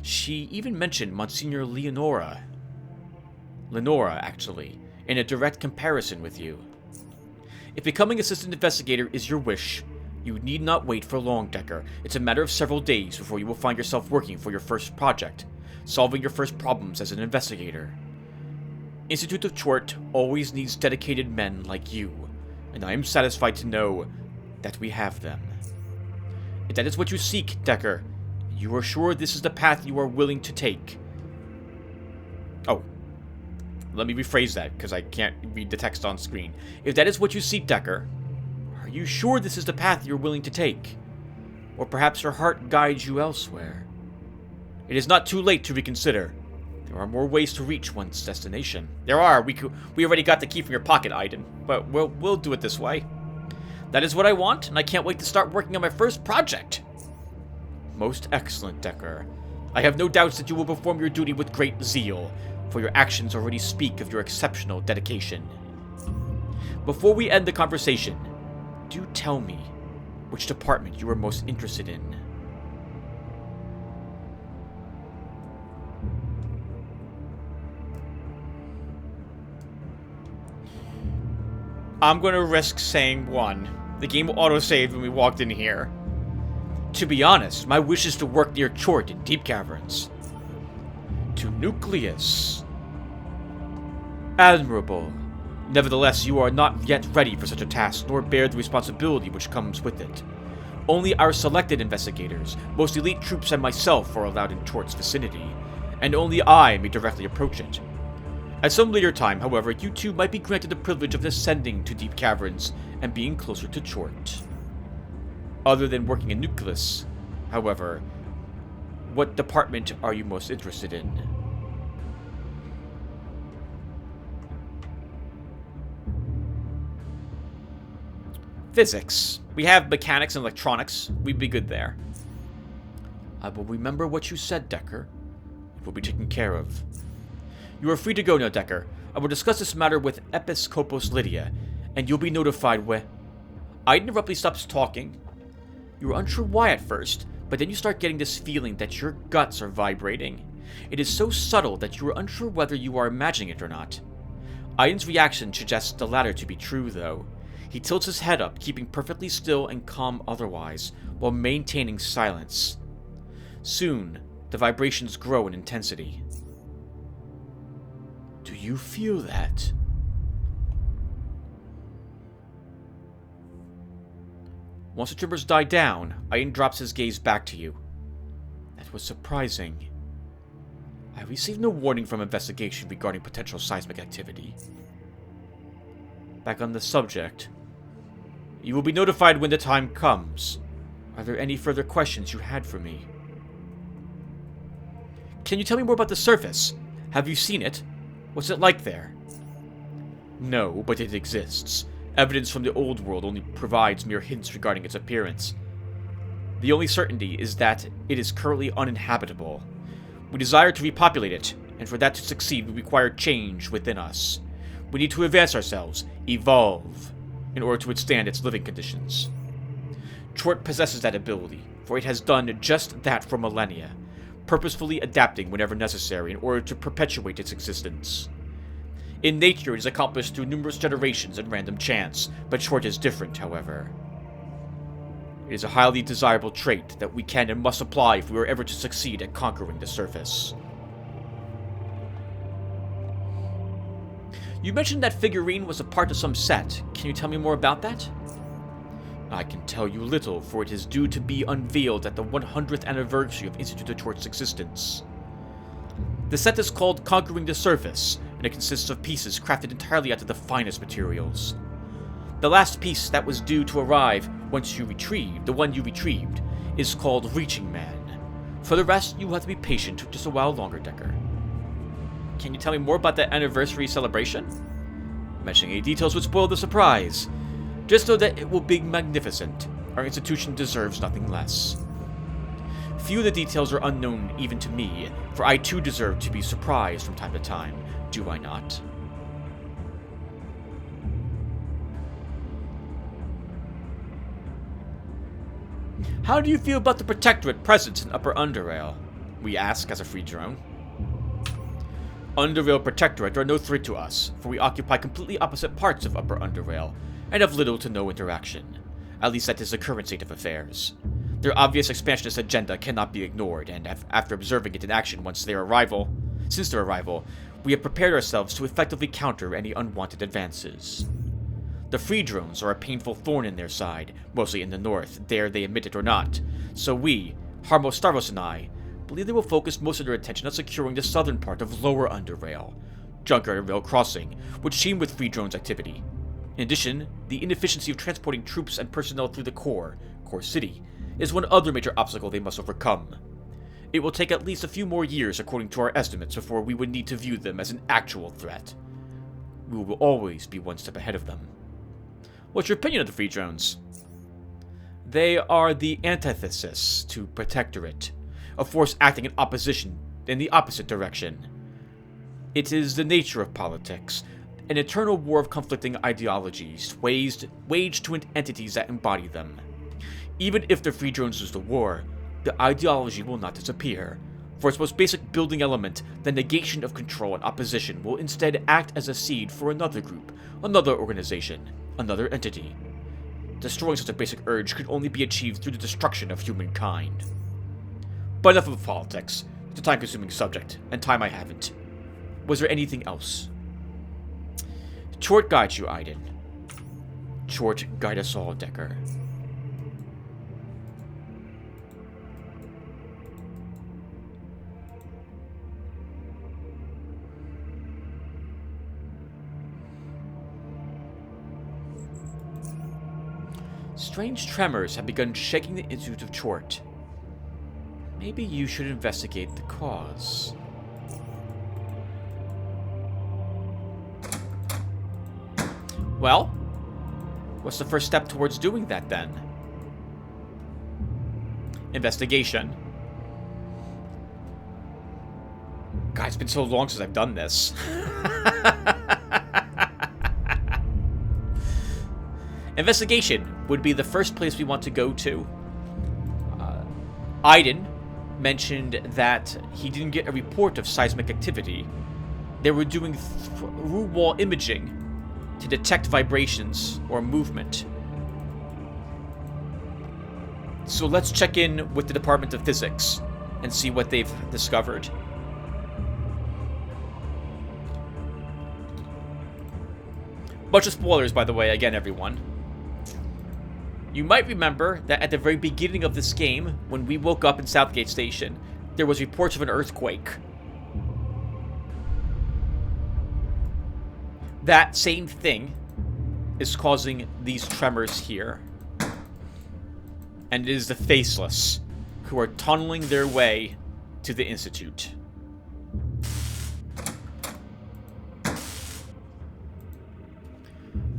She even mentioned Monsignor Leonora, actually, in a direct comparison with you. If becoming assistant investigator is your wish, you need not wait for long, Decker. It's a matter of several days before you will find yourself working for your first project, solving your first problems as an investigator. Institute of Chort always needs dedicated men like you, and I am satisfied to know that we have them. If that is what you seek, Decker, you are sure this is the path you are willing to take. Oh, let me rephrase that, because I can't read the text on screen. If that is what you seek, Decker, are you sure this is the path you're willing to take? Or perhaps your heart guides you elsewhere? It is not too late to reconsider. There are more ways to reach one's destination. There are. We already got the key from your pocket, Aiden, but we'll do it this way. That is what I want, and I can't wait to start working on my first project. Most excellent, Decker. I have no doubts that you will perform your duty with great zeal, for your actions already speak of your exceptional dedication. Before we end the conversation, do tell me which department you are most interested in. I'm gonna risk saying 1. The game auto-saved when we walked in here. To be honest, my wish is to work near Chort in deep caverns. To Nucleus. Admirable. Nevertheless, you are not yet ready for such a task, nor bear the responsibility which comes with it. Only our selected investigators, most elite troops and myself are allowed in Chort's vicinity, and only I may directly approach it. At some later time, however, you two might be granted the privilege of ascending to deep caverns and being closer to Chort. Other than working in Nucleus, however, what department are you most interested in? Physics. We have mechanics and electronics. We'd be good there. I will remember what you said, Decker. It will be taken care of. You are free to go now, Decker. I will discuss this matter with Episcopos Lydia, and you'll be notified when... Aiden abruptly stops talking. You were unsure why at first, but then you start getting this feeling that your guts are vibrating. It is so subtle that you are unsure whether you are imagining it or not. Aiden's reaction suggests the latter to be true, though. He tilts his head up, keeping perfectly still and calm otherwise, while maintaining silence. Soon, the vibrations grow in intensity. Do you feel that? Once the tremors die down, Aiden drops his gaze back to you. That was surprising. I received no warning from investigation regarding potential seismic activity. Back on the subject. You will be notified when the time comes. Are there any further questions you had for me? Can you tell me more about the surface? Have you seen it? What's it like there? No, but it exists. Evidence from the old world only provides mere hints regarding its appearance. The only certainty is that it is currently uninhabitable. We desire to repopulate it, and for that to succeed we require change within us. We need to advance ourselves, evolve, in order to withstand its living conditions. Chort possesses that ability, for it has done just that for millennia, purposefully adapting whenever necessary in order to perpetuate its existence. In nature, it is accomplished through numerous generations and random chance, but Chort is different, however. It is a highly desirable trait that we can and must apply if we are ever to succeed at conquering the surface. You mentioned that figurine was a part of some set. Can you tell me more about that? I can tell you little, for it is due to be unveiled at the 100th anniversary of Institute of Chort's existence. The set is called Conquering the Surface, and it consists of pieces crafted entirely out of the finest materials. The last piece that was due to arrive the one you retrieved, is called Reaching Man. For the rest, you will have to be patient just a while longer, Decker. Can you tell me more about that anniversary celebration? Mentioning any details would spoil the surprise. Just know that it will be magnificent. Our institution deserves nothing less. Few of the details are unknown even to me, for I too deserve to be surprised from time to time, do I not? How do you feel about the Protectorate presence in Upper Underrail? We ask as a free drone. Underrail Protectorate are no threat to us, for we occupy completely opposite parts of Upper Underrail, and have little to no interaction. At least that is the current state of affairs. Their obvious expansionist agenda cannot be ignored, and after observing it in action since their arrival, we have prepared ourselves to effectively counter any unwanted advances. The free drones are a painful thorn in their side, mostly in the north, dare they admit it or not, so we, Harmos Starvos and I, believe they will focus most of their attention on securing the southern part of Lower Underrail, Junkyard Rail Crossing, which teem with free drones activity. In addition, the inefficiency of transporting troops and personnel through the core city, is one other major obstacle they must overcome. It will take at least a few more years according to our estimates before we would need to view them as an actual threat. We will always be one step ahead of them. What's your opinion of the free drones? They are the antithesis to Protectorate, a force acting in the opposite direction. It is the nature of politics, an eternal war of conflicting ideologies waged to entities that embody them. Even if the free drones lose the war, the ideology will not disappear. For its most basic building element, the negation of control and opposition will instead act as a seed for another group, another organization, another entity. Destroying such a basic urge could only be achieved through the destruction of humankind. But enough of politics. It's a time-consuming subject, and time I haven't. Was there anything else? Chort guides you, Aiden. Chort guide us all, Decker. Strange tremors have begun shaking the Institute of Chort. Maybe you should investigate the cause. Well, what's the first step towards doing that, then? Investigation. God, it's been so long since I've done this. Investigation would be the first place we want to go to. Aiden mentioned that he didn't get a report of seismic activity. They were doing through-wall imaging to detect vibrations or movement. So let's check in with the Department of Physics and see what they've discovered. Bunch of spoilers, by the way, again, everyone. You might remember that at the very beginning of this game, when we woke up in Southgate Station, there was reports of an earthquake. That same thing is causing these tremors here. And it is the Faceless who are tunneling their way to the Institute.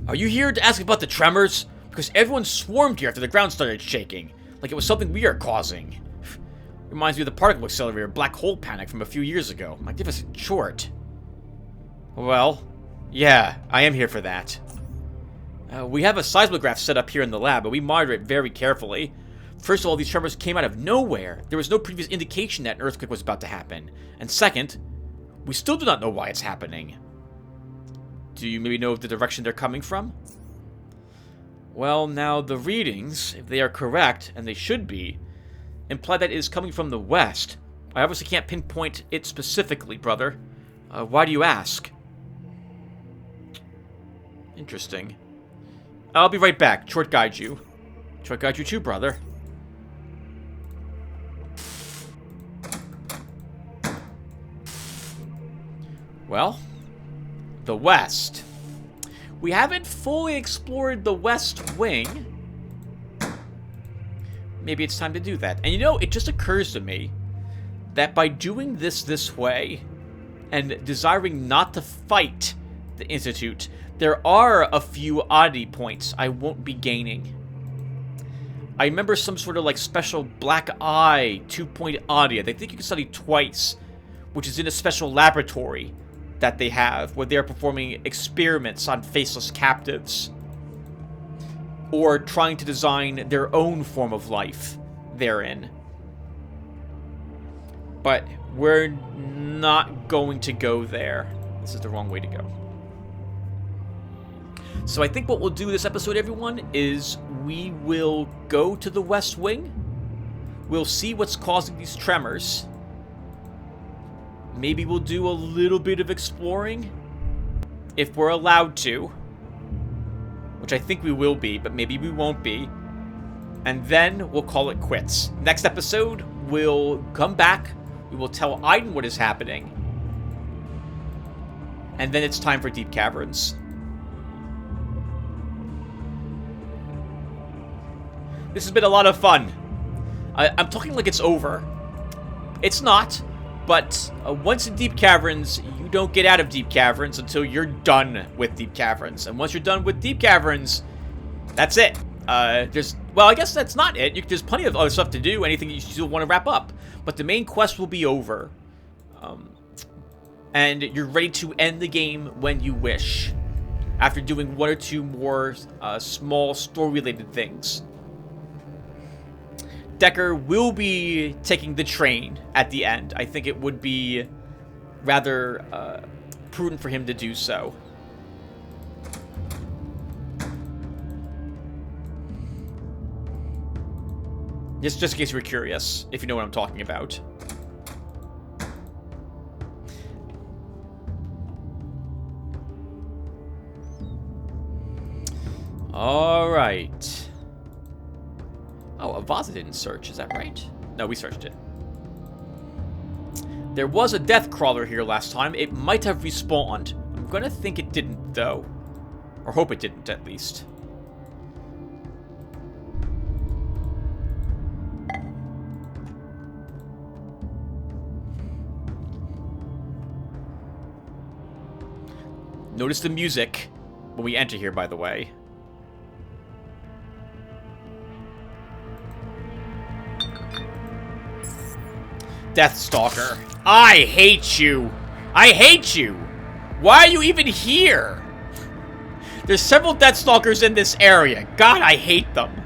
Are you here to ask about the tremors? Because everyone swarmed here after the ground started shaking, like it was something we are causing. Reminds me of the particle accelerator black hole panic from a few years ago. Magnificent Chort. Well, yeah, I am here for that. We have a seismograph set up here in the lab, but we monitor it very carefully. First of all, these tremors came out of nowhere. There was no previous indication that an earthquake was about to happen. And second, we still do not know why it's happening. Do you maybe know the direction they're coming from? Well, now, the readings, if they are correct, and they should be, imply that it is coming from the west. I obviously can't pinpoint it specifically, brother. Why do you ask? Interesting. I'll be right back. Chort guide you. Chort guide you too, brother. Well, the west. We haven't fully explored the west wing. Maybe it's time to do that. And you know, it just occurs to me that by doing this way and desiring not to fight the Institute, there are a few oddity points I won't be gaining. I remember some sort of like special black eye 2-point oddity that I think you can study twice, which is in a special laboratory that they have, where they're performing experiments on faceless captives. Or trying to design their own form of life therein. But we're not going to go there. This is the wrong way to go. So I think what we'll do this episode, everyone, is we will go to the West Wing. We'll see what's causing these tremors. Maybe we'll do a little bit of exploring, if we're allowed to. Which I think we will be, but maybe we won't be. And then we'll call it quits. Next episode, we'll come back. We will tell Aiden what is happening. And then it's time for Deep Caverns. This has been a lot of fun. I'm talking like it's over. It's not. But once in Deep Caverns, you don't get out of Deep Caverns until you're done with Deep Caverns. And once you're done with Deep Caverns, that's it. Well, I guess that's not it. There's plenty of other stuff to do, anything you still want to wrap up. But the main quest will be over. And you're ready to end the game when you wish. After doing one or two more small story-related things. Decker will be taking the train at the end. I think it would be rather prudent for him to do so. Just in case you were curious, if you know what I'm talking about. Alright. Oh, Avaza didn't search, is that right? No, we searched it. There was a death crawler here last time. It might have respawned. I'm gonna think it didn't, though. Or hope it didn't, at least. Notice the music when we enter here, by the way. Death Stalker. I hate you. I hate you. Why are you even here? There's several Death Stalkers in this area. God, I hate them.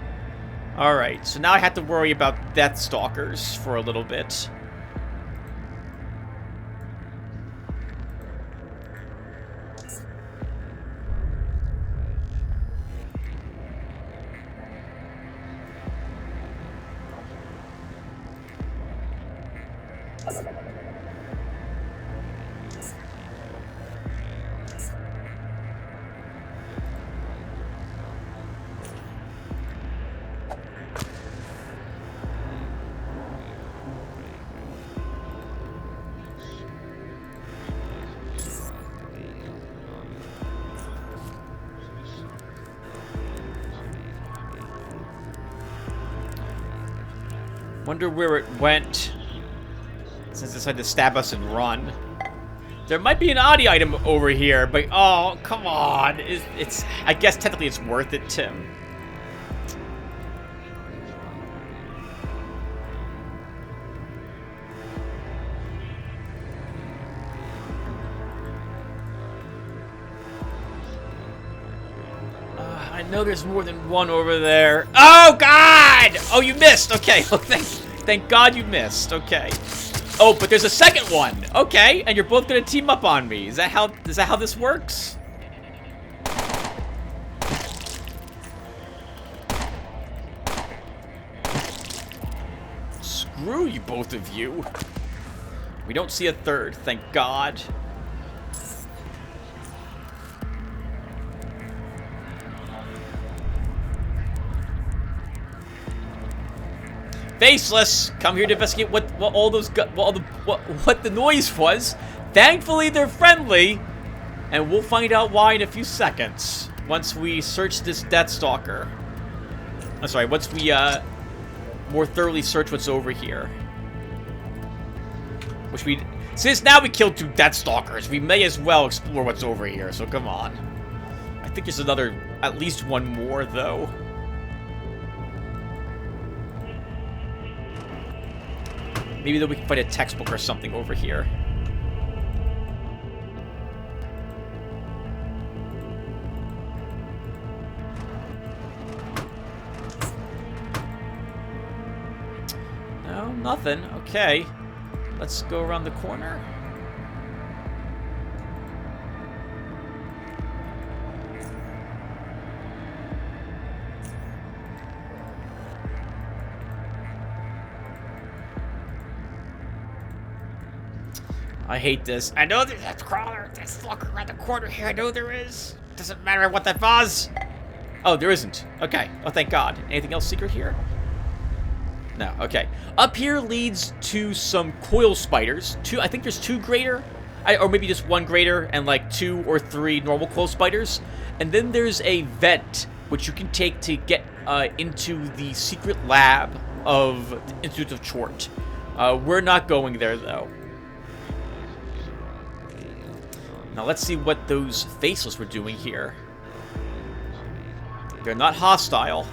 Alright, so now I have to worry about Death Stalkers for a little bit. Wonder where it went since it decided to stab us and run. There might be an Audi item over here, but oh, come on. It's I guess technically it's worth it, Tim. I know there's more than one over there. Oh, God! Oh, you missed. Okay. Oh, thank God you missed. Okay. Oh, but there's a second one. Okay, and you're both gonna team up on me. Is that how this works? Screw you, both of you. We don't see a third, thank God. Faceless, come here to investigate what the noise was. Thankfully, they're friendly, and we'll find out why in a few seconds once we search this Death Stalker. I'm sorry, once we more thoroughly search what's over here. Since now we killed 2 Death Stalkers, we may as well explore what's over here. So come on. I think there's at least one more though. Maybe that we can find a textbook or something over here. No, nothing. Okay. Let's go around the corner. I hate this. I know there's a crawler, there's a stalker around the corner here. I know there is. Doesn't matter what that was. Oh, there isn't. Okay. Oh, thank God. Anything else secret here? No. Okay. Up here leads to some coil spiders. I think there's 2 greater, or maybe just 1 greater and like 2 or 3 normal coil spiders. And then there's a vent which you can take to get into the secret lab of the Institute of Chort. We're not going there though. Now let's see what those faceless were doing here. They're not hostile.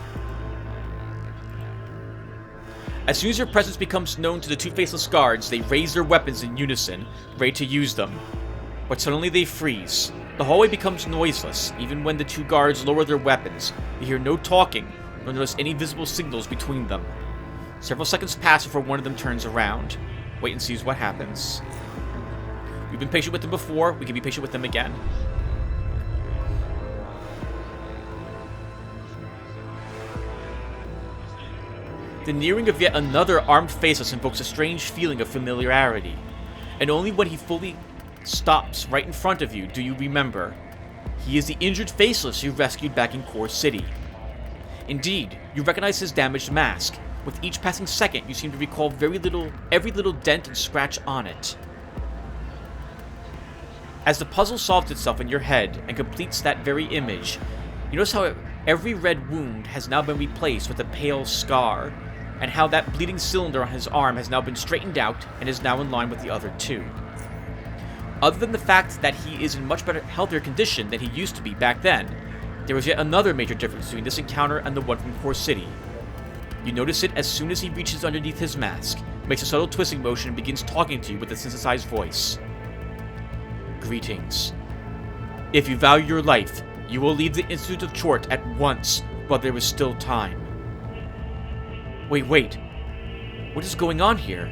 As soon as your presence becomes known to the 2 faceless guards, they raise their weapons in unison, ready to use them. But suddenly they freeze. The hallway becomes noiseless, even when the 2 guards lower their weapons. You hear no talking, nor notice any visible signals between them. Several seconds pass before one of them turns around. Wait and sees what happens. We've been patient with them before. We can be patient with them again. The nearing of yet another armed faceless invokes a strange feeling of familiarity. And only when he fully stops right in front of you do you remember. He is the injured faceless you rescued back in Core City. Indeed, you recognize his damaged mask. With each passing second, you seem to recall every little dent and scratch on it. As the puzzle solves itself in your head and completes that very image, you notice how every red wound has now been replaced with a pale scar, and how that bleeding cylinder on his arm has now been straightened out and is now in line with the other two. Other than the fact that he is in much better, healthier condition than he used to be back then, there was yet another major difference between this encounter and the one from Core City. You notice it as soon as he reaches underneath his mask, makes a subtle twisting motion, and begins talking to you with a synthesized voice. Greetings. If you value your life, you will leave the Institute of Chort at once while there is still time. Wait. What is going on here?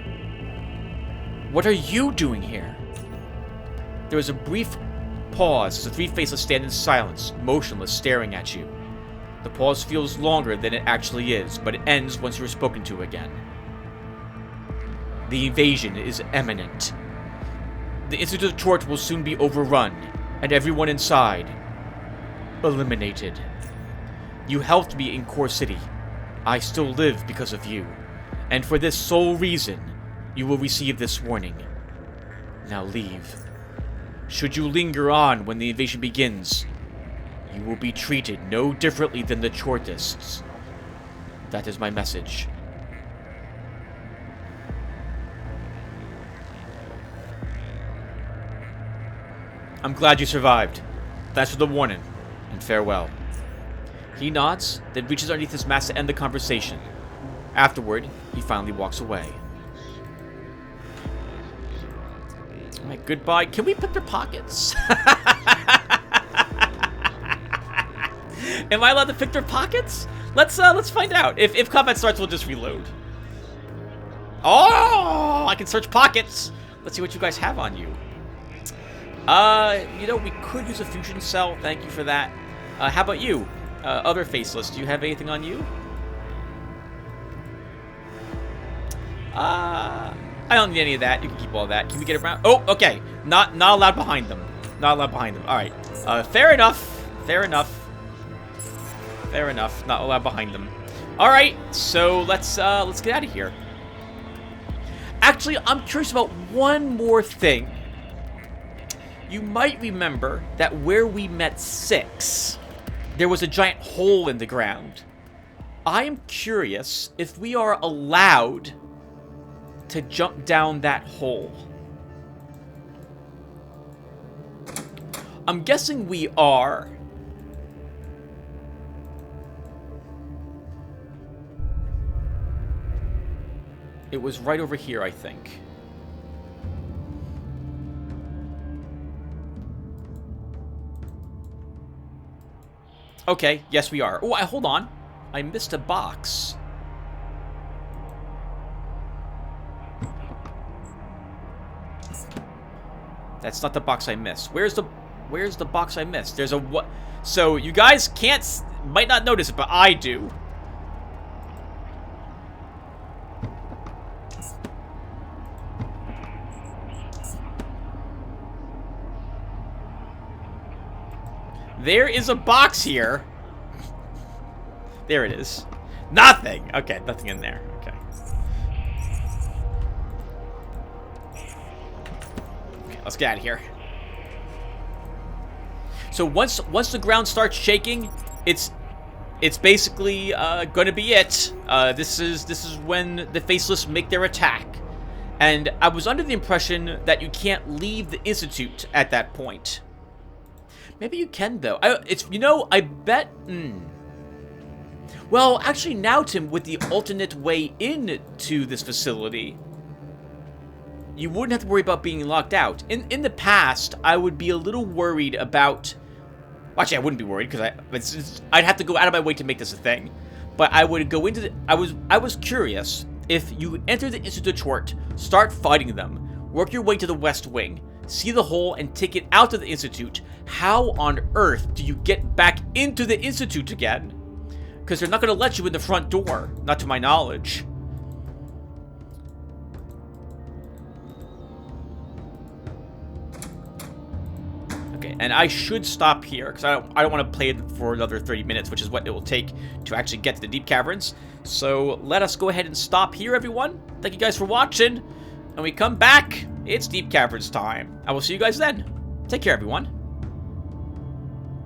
What are you doing here? There is a brief pause as the three faceless stand in silence, motionless, staring at you. The pause feels longer than it actually is, but it ends once you are spoken to again. The invasion is imminent. The Institute of Chort will soon be overrun, and everyone inside eliminated. You helped me in Core City. I still live because of you, and for this sole reason, you will receive this warning. Now leave. Should you linger on when the invasion begins, you will be treated no differently than the Chortists. That is my message. I'm glad you survived. Thanks for the warning, and farewell. He nods, then reaches underneath his mask to end the conversation. Afterward, he finally walks away. Alright, goodbye. Can we pick their pockets? Am I allowed to pick their pockets? Let's find out. If combat starts, we'll just reload. Oh, I can search pockets. Let's see what you guys have on you. You know, we could use a fusion cell. Thank you for that. How about you? Other faceless, do you have anything on you? I don't need any of that. You can keep all that. Can we get around? Oh, okay. Not allowed behind them. Not allowed behind them. All right. Fair enough. Fair enough. Fair enough. Not allowed behind them. All right. So let's get out of here. Actually, I'm curious about one more thing. You might remember that where we met 6, there was a giant hole in the ground. I am curious if we are allowed to jump down that hole. I'm guessing we are. It was right over here, I think. Okay, yes we are. Oh, hold on. I missed a box. That's not the box I missed. Where's the box I missed? There's a what? So you guys might not notice it, but I do. There is a box here. There it is. Nothing. Okay, nothing in there. Okay. Okay, let's get out of here. So once the ground starts shaking, it's basically gonna be it. This is when the faceless make their attack. And I was under the impression that you can't leave the Institute at that point. Maybe you can, though. I bet... Well, actually, now, Tim, with the alternate way into this facility, you wouldn't have to worry about being locked out. In the past, I would be a little worried about... Well, actually, I wouldn't be worried, because I'd have to go out of my way to make this a thing. But I would go into the... I was curious If you enter the Institute of Chort, start fighting them. Work your way to the West Wing. See the hole and take it out of the Institute. How on earth do you get back into the Institute again? Because they're not going to let you in the front door. Not to my knowledge. Okay, and I should stop here, because I don't want to play it for another 30 minutes, which is what it will take to actually get to the Deep Caverns. So let us go ahead and stop here, everyone. Thank you guys for watching. And we come back, it's Deep Caverns time. I will see you guys then. Take care, everyone.